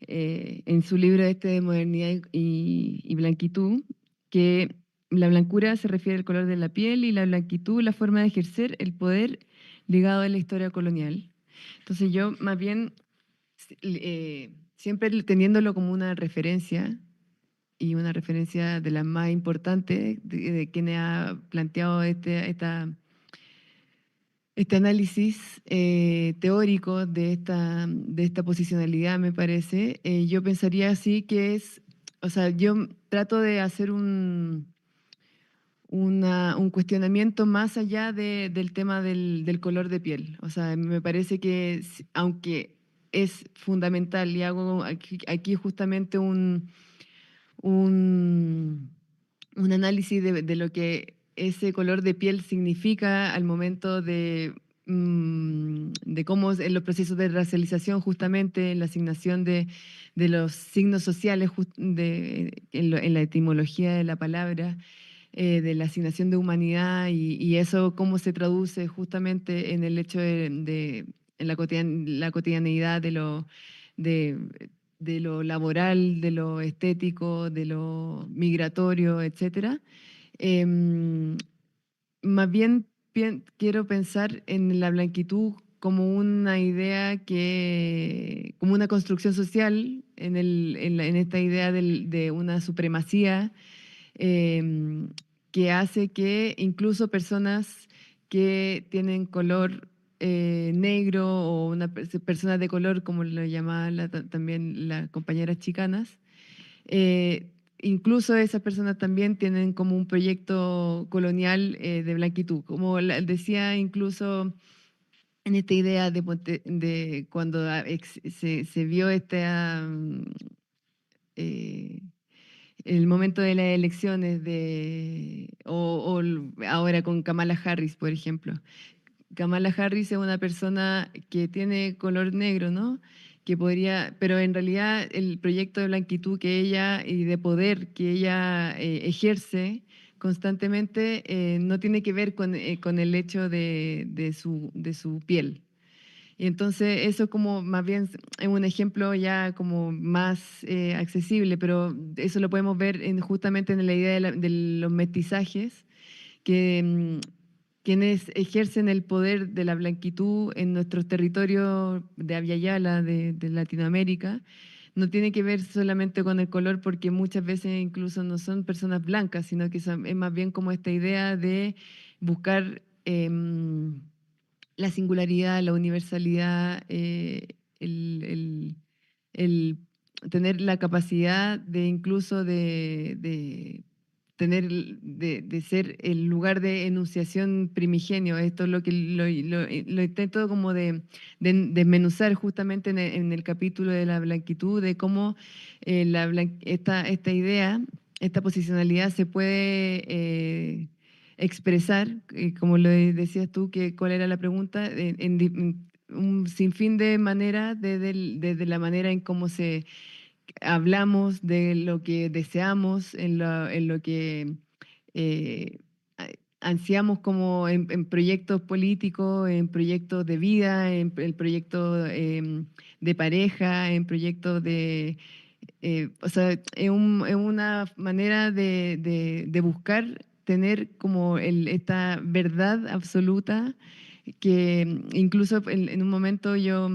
en su libro este de Modernidad y Blanquitud, que la blancura se refiere al color de la piel y la blanquitud la forma de ejercer el poder ligado a la historia colonial. Entonces yo más bien, siempre teniéndolo como una referencia, y una referencia de las más importantes de quien ha planteado este análisis teórico de esta posicionalidad, me parece. Yo pensaría así que es, o sea, yo trato de hacer un cuestionamiento más allá del tema del color de piel. O sea, me parece que aunque es fundamental, y hago aquí justamente un, un análisis de lo que ese color de piel significa al momento de cómo en los procesos de racialización, justamente en la asignación de los signos sociales, en la etimología de la palabra, de la asignación de humanidad y eso cómo se traduce justamente en el hecho en la cotidianeidad de, de lo laboral, de lo estético, de lo migratorio, etcétera. Em, Más bien quiero pensar en la blanquitud como una idea como una construcción social, en esta idea de una supremacía em, que hace que incluso personas que tienen color negro o personas de color, como lo llamaba también las compañeras chicanas, eh, incluso esas personas también tienen como un proyecto colonial de blanquitud, como decía incluso en esta idea de cuando se vio eh, el momento de las elecciones ahora con Kamala Harris, por ejemplo. Kamala Harris es una persona que tiene color negro, ¿no? que podría, pero en realidad el proyecto de blanquitud que ella y de poder que ella ejerce constantemente no tiene que ver con el hecho de su piel. Y entonces eso como más bien es un ejemplo ya como más accesible, pero eso lo podemos ver justamente en la idea de los mestizajes, que quienes ejercen el poder de la blanquitud en nuestros territorios de Abya Yala, de Latinoamérica, no tiene que ver solamente con el color, porque muchas veces incluso no son personas blancas, sino que es más bien como esta idea de buscar la singularidad, la universalidad, el, el tener la capacidad de incluso de tener, de ser el lugar de enunciación primigenio. Esto es lo que lo intento como de desmenuzar justamente en el capítulo de la blanquitud, de cómo esta idea, esta posicionalidad se puede expresar, como lo decías tú, que cuál era la pregunta, en un sinfín de maneras, desde la manera en cómo hablamos, de lo que deseamos, en lo que eh, a- ansiamos como en proyectos políticos, en proyectos de vida, en proyectos de pareja, en proyectos o sea, es una manera de buscar tener como esta verdad absoluta que incluso en un momento yo,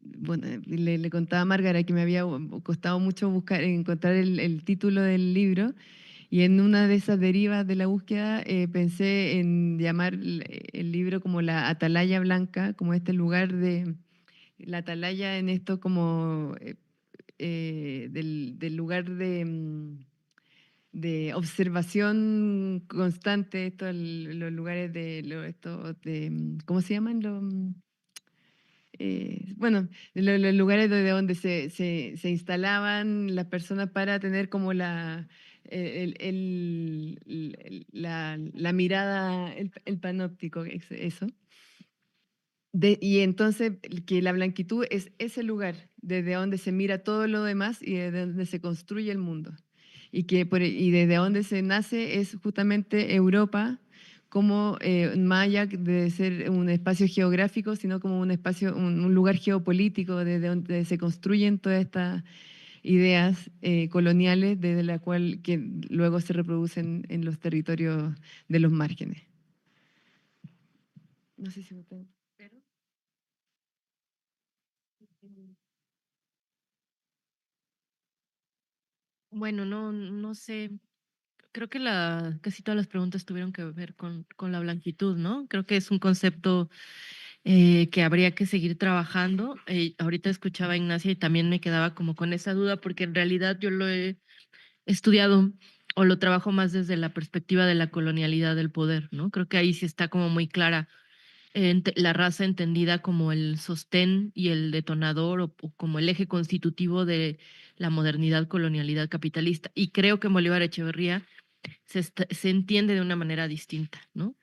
bueno, le contaba a Márgara que me había costado mucho encontrar el título del libro, y en una de esas derivas de la búsqueda pensé en llamar el libro como la Atalaya Blanca, como este lugar de la atalaya en esto como del lugar de observación constante, los lugares ¿cómo se llaman? Bueno, los lugares de donde se instalaban las personas para tener como la mirada, el panóptico, eso. Y entonces que la blanquitud es ese lugar desde donde se mira todo lo demás y desde donde se construye el mundo. Y desde donde se nace es justamente Europa, como más allá de ser un espacio geográfico, sino como un espacio, un lugar geopolítico desde donde se construyen todas estas ideas coloniales, desde la cual que luego se reproducen en los territorios de los márgenes. No sé si me tengo. Bueno, no sé. Creo que casi todas las preguntas tuvieron que ver con la blanquitud, ¿no? Creo que es un concepto que habría que seguir trabajando. Ahorita escuchaba a Ignacia y también me quedaba como con esa duda, porque en realidad yo lo he estudiado o lo trabajo más desde la perspectiva de la colonialidad del poder, ¿no? Creo que ahí sí está como muy clara la raza entendida como el sostén y el detonador o como el eje constitutivo de la modernidad, colonialidad capitalista. Y creo que en Bolívar Echeverría se entiende de una manera distinta, ¿no?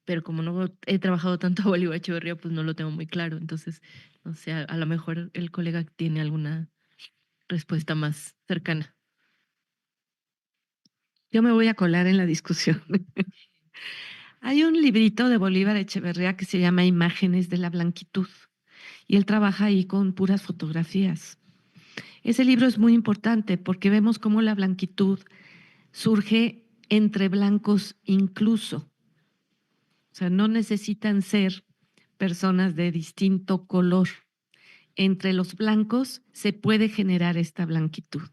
Pero como no he trabajado tanto a Bolívar Echeverría, pues no lo tengo muy claro. Entonces, no sé, a lo mejor el colega tiene alguna respuesta más cercana. Yo me voy a colar en la discusión. Hay un librito de Bolívar Echeverría que se llama Imágenes de la Blanquitud y él trabaja ahí con puras fotografías. Ese libro es muy importante porque vemos cómo la blanquitud surge entre blancos incluso. O sea, no necesitan ser personas de distinto color. Entre los blancos se puede generar esta blanquitud.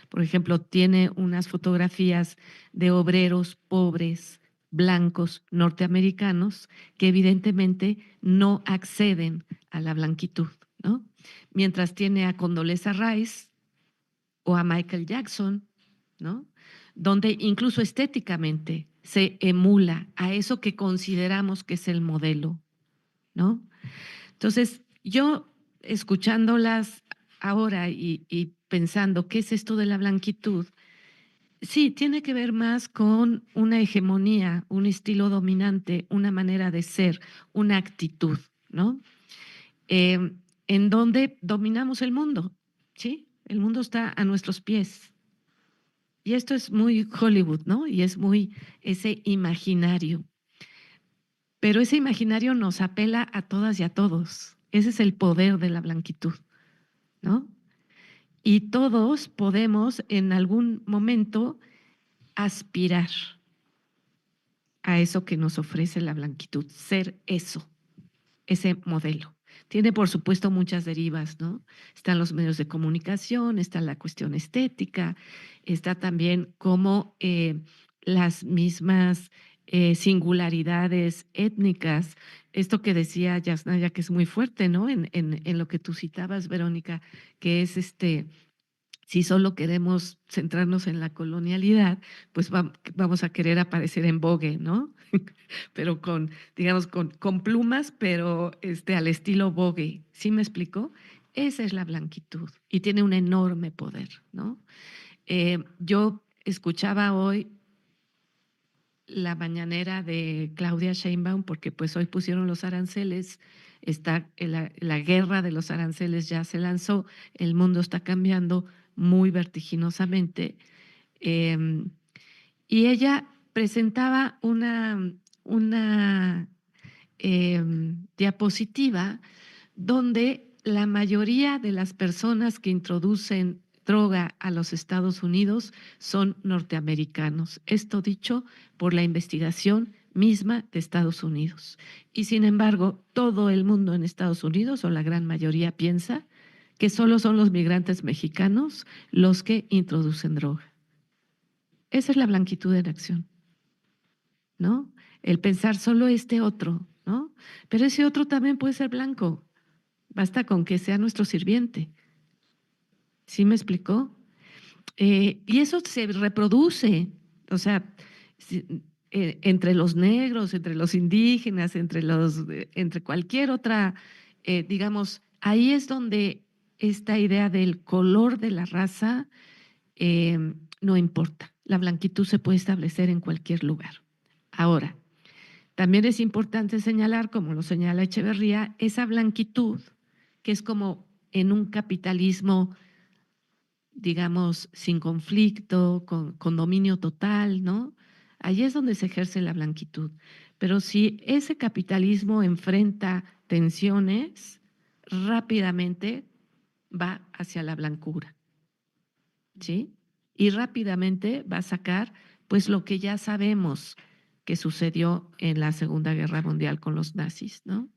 Por ejemplo, tiene unas fotografías de obreros pobres, blancos, norteamericanos, que evidentemente no acceden a la blanquitud, ¿no? Mientras tiene a Condoleezza Rice o a Michael Jackson, ¿no? Donde incluso estéticamente se emula a eso que consideramos que es el modelo, ¿no? Entonces, yo escuchándolas ahora y pensando qué es esto de la blanquitud, sí, tiene que ver más con una hegemonía, un estilo dominante, una manera de ser, una actitud, ¿no? en donde dominamos el mundo, ¿sí? El mundo está a nuestros pies. Y esto es muy Hollywood, ¿no? Y es muy ese imaginario. Pero ese imaginario nos apela a todas y a todos. Ese es el poder de la blanquitud, ¿no? Y todos podemos en algún momento aspirar a eso que nos ofrece la blanquitud, ser eso, ese modelo. Tiene, por supuesto, muchas derivas, ¿no? Están los medios de comunicación, está la cuestión estética, está también como las mismas singularidades étnicas. Esto que decía Yasnaya, que es muy fuerte, ¿no? En lo que tú citabas, Verónica, que es si solo queremos centrarnos en la colonialidad, pues vamos a querer aparecer en Vogue, ¿no? Pero con, digamos, con plumas, pero al estilo Vogue. ¿Sí me explico? Esa es la blanquitud y tiene un enorme poder, ¿no? Yo escuchaba hoy la mañanera de Claudia Sheinbaum, porque pues hoy pusieron los aranceles, está la guerra de los aranceles ya se lanzó, el mundo está cambiando muy vertiginosamente. Y ella presentaba una diapositiva donde la mayoría de las personas que introducen droga a los Estados Unidos son norteamericanos. Esto dicho por la investigación misma de Estados Unidos. Y sin embargo, todo el mundo en Estados Unidos, o la gran mayoría, piensa que solo son los migrantes mexicanos los que introducen droga. Esa es la blanquitud en acción, ¿no? El pensar solo este otro, ¿no? Pero ese otro también puede ser blanco. Basta con que sea nuestro sirviente. ¿Sí me explicó? Y eso se reproduce, o sea, entre los negros, entre los indígenas, entre cualquier otra, digamos, ahí es donde esta idea del color de la raza no importa. La blanquitud se puede establecer en cualquier lugar. Ahora, también es importante señalar, como lo señala Echeverría, esa blanquitud que es como en un capitalismo, digamos, sin conflicto, con dominio total, ¿no? Allí es donde se ejerce la blanquitud. Pero si ese capitalismo enfrenta tensiones, rápidamente va hacia la blancura, ¿sí? Y rápidamente va a sacar, pues, lo que ya sabemos que sucedió en la Segunda Guerra Mundial con los nazis, ¿no?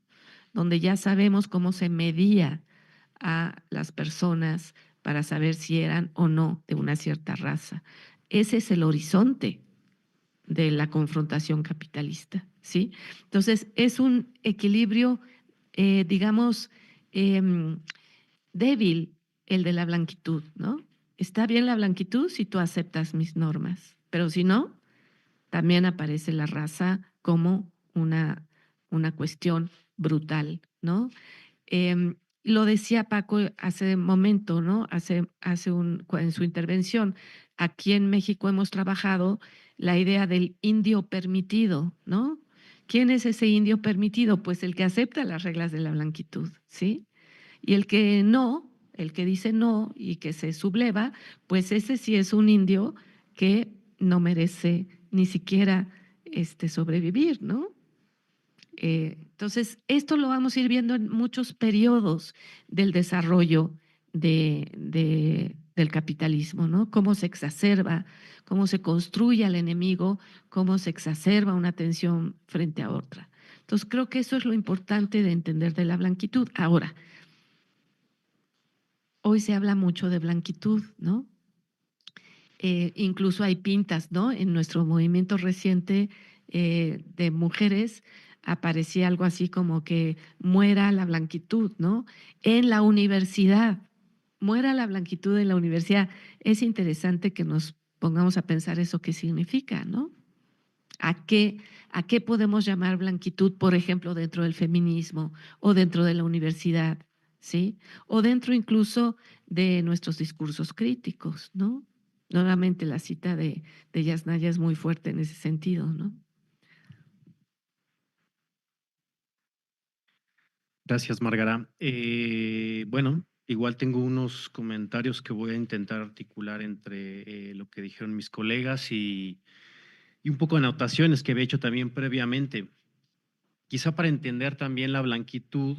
Donde ya sabemos cómo se medía a las personas para saber si eran o no de una cierta raza. Ese es el horizonte de la confrontación capitalista, ¿sí? Entonces, es un equilibrio, digamos, débil el de la blanquitud, ¿no? Está bien la blanquitud si tú aceptas mis normas, pero si no, también aparece la raza como una cuestión brutal, ¿no? Lo decía Paco hace un momento, ¿no? En su intervención, aquí en México hemos trabajado la idea del indio permitido, ¿no? ¿Quién es ese indio permitido? Pues el que acepta las reglas de la blanquitud, ¿sí? Y el que no, el que dice no y que se subleva, pues ese sí es un indio que no merece ni siquiera sobrevivir, ¿no? Entonces, esto lo vamos a ir viendo en muchos periodos del desarrollo del capitalismo, ¿no? Cómo se exacerba, cómo se construye al enemigo, cómo se exacerba una tensión frente a otra. Entonces, creo que eso es lo importante de entender de la blanquitud. Ahora, hoy se habla mucho de blanquitud, ¿no? Incluso hay pintas, ¿no? En nuestro movimiento reciente de mujeres aparecía algo así como que muera la blanquitud, ¿no? En la universidad, muera la blanquitud en la universidad. Es interesante que nos pongamos a pensar eso qué significa, ¿no? ¿A qué podemos llamar blanquitud, por ejemplo, dentro del feminismo o dentro de la universidad, ¿sí? O dentro incluso de nuestros discursos críticos, ¿no? Nuevamente la cita de Yasnaya es muy fuerte en ese sentido, ¿no? Gracias, Márgara. Bueno, igual tengo unos comentarios que voy a intentar articular entre lo que dijeron mis colegas y un poco de anotaciones que había hecho también previamente. Quizá para entender también la blanquitud,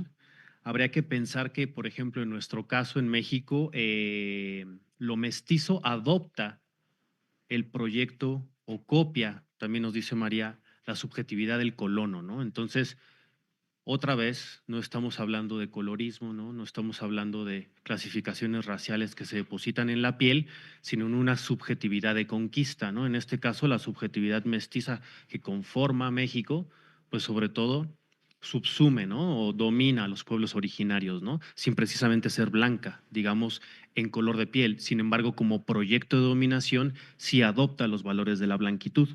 habría que pensar que, por ejemplo, en nuestro caso en México, lo mestizo adopta el proyecto o copia, también nos dice María, la subjetividad del colono, ¿no? Entonces, otra vez, no estamos hablando de colorismo, ¿no? No estamos hablando de clasificaciones raciales que se depositan en la piel, sino en una subjetividad de conquista, ¿no? En este caso, la subjetividad mestiza que conforma México, pues sobre todo subsume, ¿no? O domina a los pueblos originarios, ¿no? Sin precisamente ser blanca, digamos, en color de piel. Sin embargo, como proyecto de dominación, sí adopta los valores de la blanquitud.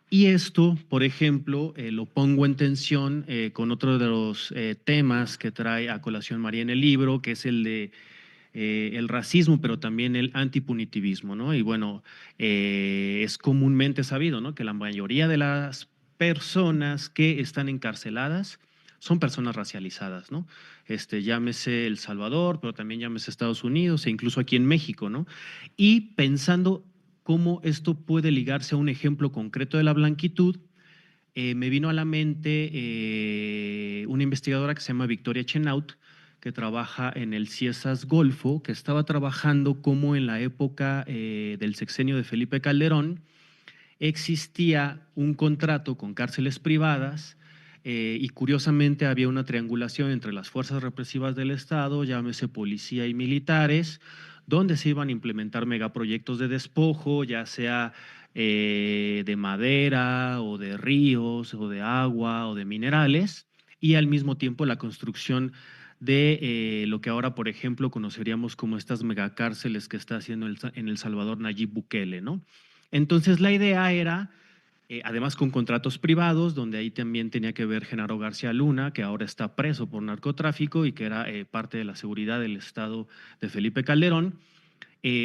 Y esto, por ejemplo, lo pongo en tensión con otro de los temas que trae a colación María en el libro, que es el de el racismo, pero también el antipunitivismo, ¿no? Y bueno, es comúnmente sabido, ¿no? Que la mayoría de las personas que están encarceladas son personas racializadas, ¿no? Llámese El Salvador, pero también llámese Estados Unidos e incluso aquí en México, ¿no? Y pensando cómo esto puede ligarse a un ejemplo concreto de la blanquitud, me vino a la mente una investigadora que se llama Victoria Chenaut, que trabaja en el CIESAS Golfo, que estaba trabajando como en la época del sexenio de Felipe Calderón existía un contrato con cárceles privadas y curiosamente había una triangulación entre las fuerzas represivas del Estado, llámese policía y militares, donde se iban a implementar megaproyectos de despojo, ya sea de madera o de ríos o de agua o de minerales, y al mismo tiempo la construcción de lo que ahora, por ejemplo, conoceríamos como estas megacárceles que está haciendo en El Salvador Nayib Bukele, ¿no? Entonces la idea era, además con contratos privados, donde ahí también tenía que ver Genaro García Luna, que ahora está preso por narcotráfico y que era parte de la seguridad del Estado de Felipe Calderón,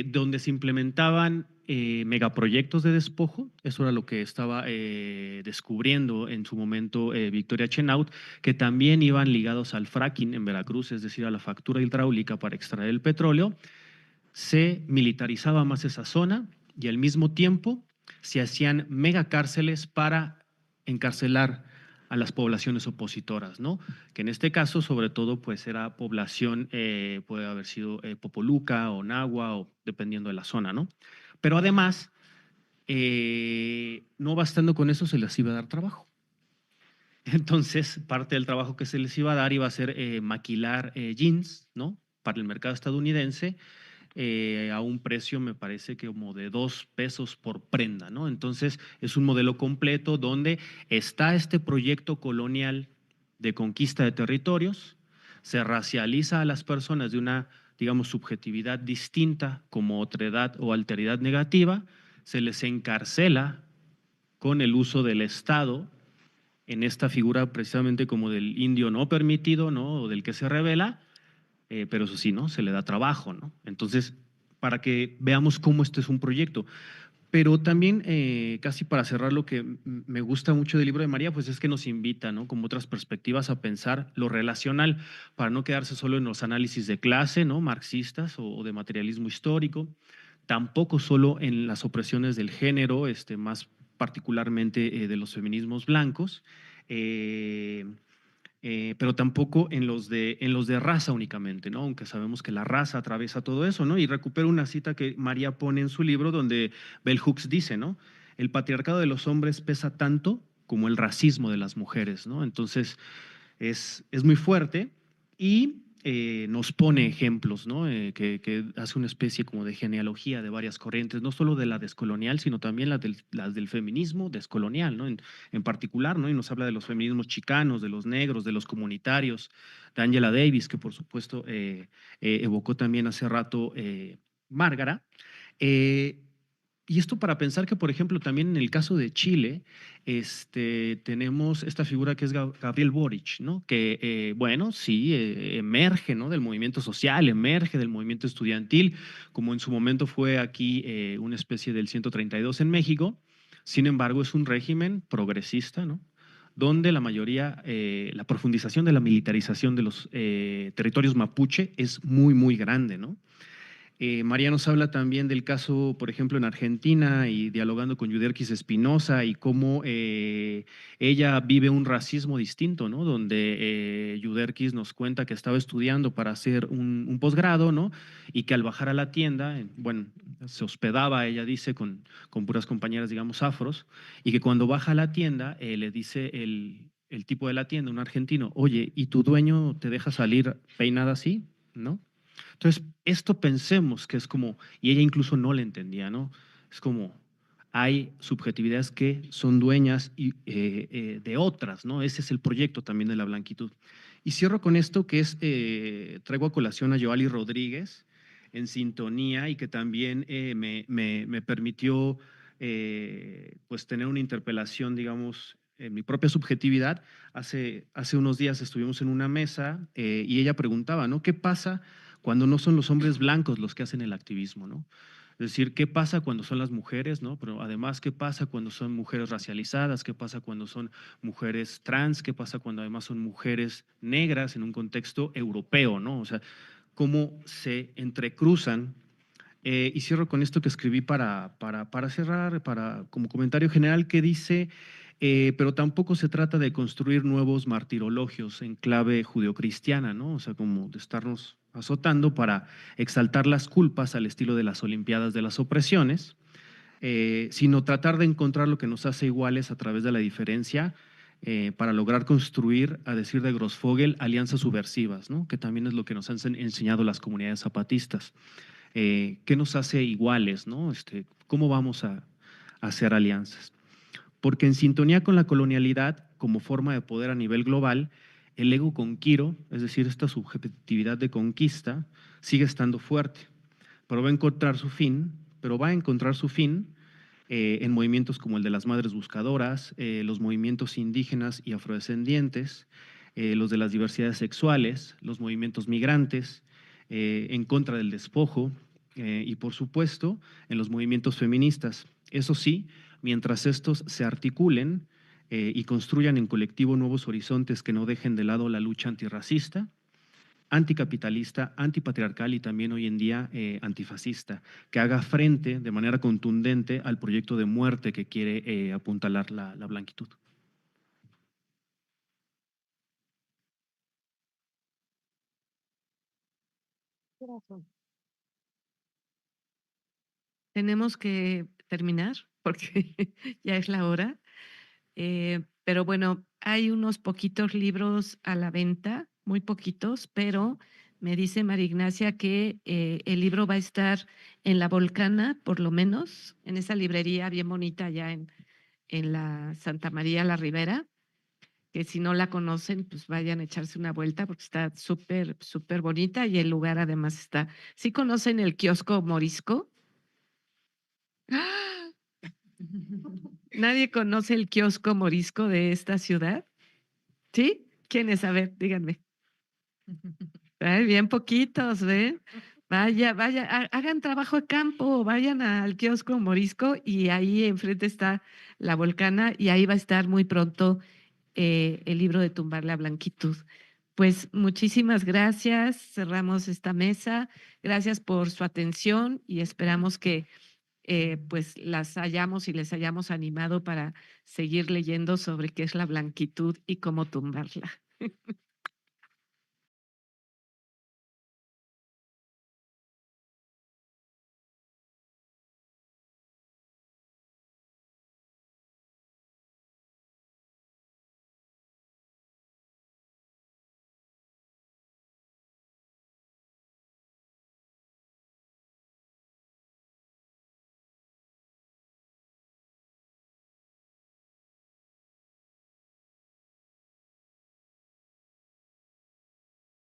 donde se implementaban megaproyectos de despojo, eso era lo que estaba descubriendo en su momento Victoria Chenaut, que también iban ligados al fracking en Veracruz, es decir, a la fractura hidráulica para extraer el petróleo. Se militarizaba más esa zona y al mismo tiempo se hacían megacárceles para encarcelar a las poblaciones opositoras, ¿no? Que en este caso, sobre todo, pues era población, puede haber sido Popoluca o Nahua, o dependiendo de la zona, ¿no? Pero además, no bastando con eso, se les iba a dar trabajo. Entonces, parte del trabajo que se les iba a dar iba a ser maquilar jeans, ¿no? Para el mercado estadounidense, a un precio, me parece que como de 2 pesos por prenda, ¿no? Entonces, es un modelo completo donde está este proyecto colonial de conquista de territorios, se racializa a las personas de una, digamos, subjetividad distinta como otredad o alteridad negativa, se les encarcela con el uso del Estado en esta figura precisamente como del indio no permitido, ¿no? O del que se rebela, pero eso sí, ¿no? Se le da trabajo, ¿no? Entonces, para que veamos cómo este es un proyecto. Pero también, casi para cerrar, lo que me gusta mucho del libro de María, pues es que nos invita, ¿no? Como otras perspectivas a pensar lo relacional, para no quedarse solo en los análisis de clase, ¿no? Marxistas o de materialismo histórico, tampoco solo en las opresiones del género, más particularmente de los feminismos blancos, pero tampoco en los de raza únicamente, ¿no? Aunque sabemos que la raza atraviesa todo eso, ¿no? Y recupero una cita que María pone en su libro donde Bell Hooks dice, ¿no? El patriarcado de los hombres pesa tanto como el racismo de las mujeres, ¿no? Entonces, es muy fuerte y nos pone ejemplos, ¿no? Que hace una especie como de genealogía de varias corrientes, no solo de la descolonial, sino también las del feminismo descolonial, ¿no? En particular, ¿no? Y nos habla de los feminismos chicanos, de los negros, de los comunitarios, de Angela Davis, que por supuesto evocó también hace rato Márgara. Y esto para pensar que, por ejemplo, también en el caso de Chile, tenemos esta figura que es Gabriel Boric, ¿no? Que, bueno, sí, emerge, ¿no? Del movimiento social, emerge del movimiento estudiantil, como en su momento fue aquí una especie del 132 en México. Sin embargo, es un régimen progresista, ¿no? donde la mayoría, la profundización de la militarización de los territorios mapuche es muy, muy grande, ¿no? María nos habla también del caso, por ejemplo, en Argentina y dialogando con Yuderquis Espinosa y cómo ella vive un racismo distinto, ¿no? Donde Yuderquis nos cuenta que estaba estudiando para hacer un posgrado, ¿no? Y que al bajar a la tienda, bueno, se hospedaba, ella dice, con puras compañeras, digamos, afros, y que cuando baja a la tienda le dice el tipo de la tienda, un argentino, oye, ¿y tu dueño te deja salir peinada así? ¿No? Entonces, esto pensemos que es como, y ella incluso no le entendía, ¿no? Es como, hay subjetividades que son dueñas de otras, ¿no? Ese es el proyecto también de la blanquitud. Y cierro con esto que es, traigo a colación a Joali Rodríguez en sintonía y que también me permitió pues tener una interpelación, digamos, en mi propia subjetividad. Hace unos días estuvimos en una mesa y ella preguntaba, ¿no? ¿Qué pasa cuando no son los hombres blancos los que hacen el activismo, ¿no? Es decir, ¿qué pasa cuando son las mujeres, ¿no? Pero además, ¿qué pasa cuando son mujeres racializadas? ¿Qué pasa cuando son mujeres trans? ¿Qué pasa cuando además son mujeres negras en un contexto europeo, ¿no? O sea, cómo se entrecruzan. Y cierro con esto que escribí para cerrar, como comentario general que dice, pero tampoco se trata de construir nuevos martirologios en clave judeocristiana, ¿no? O sea, como de estarnos azotando para exaltar las culpas al estilo de las Olimpiadas de las opresiones, sino tratar de encontrar lo que nos hace iguales a través de la diferencia para lograr construir, a decir de Grossfogel, alianzas subversivas, ¿no? Que también es lo que nos han enseñado las comunidades zapatistas. ¿Qué nos hace iguales, ¿no? ¿Cómo vamos a hacer alianzas? Porque en sintonía con la colonialidad como forma de poder a nivel global, el ego conquiro, es decir, esta subjetividad de conquista, sigue estando fuerte, pero va a encontrar su fin, en movimientos como el de las madres buscadoras, los movimientos indígenas y afrodescendientes, los de las diversidades sexuales, los movimientos migrantes, en contra del despojo y, por supuesto, en los movimientos feministas. Eso sí, mientras estos se articulen y construyan en colectivo nuevos horizontes que no dejen de lado la lucha antirracista, anticapitalista, antipatriarcal y también hoy en día antifascista, que haga frente de manera contundente al proyecto de muerte que quiere apuntalar la blanquitud. Tenemos que terminar porque ya es la hora. Pero bueno, hay unos poquitos libros a la venta, muy poquitos, pero me dice María Ignacia que el libro va a estar en La Volcana, por lo menos, en esa librería bien bonita allá en la Santa María la Ribera, que si no la conocen, pues vayan a echarse una vuelta porque está súper, súper bonita y el lugar además está. ¿Sí conocen el kiosco Morisco? ¡Ah! ¿Nadie conoce el kiosco Morisco de esta ciudad? ¿Sí? ¿Quién es? A ver, díganme. Ay, bien poquitos, ¿ven? Vaya, vaya, hagan trabajo de campo, vayan al kiosco Morisco y ahí enfrente está la Volcana y ahí va a estar muy pronto el libro de Tumbar la Blanquitud. Pues muchísimas gracias, cerramos esta mesa, gracias por su atención y esperamos que pues las hayamos y les hayamos animado para seguir leyendo sobre qué es la blanquitud y cómo tumbarla.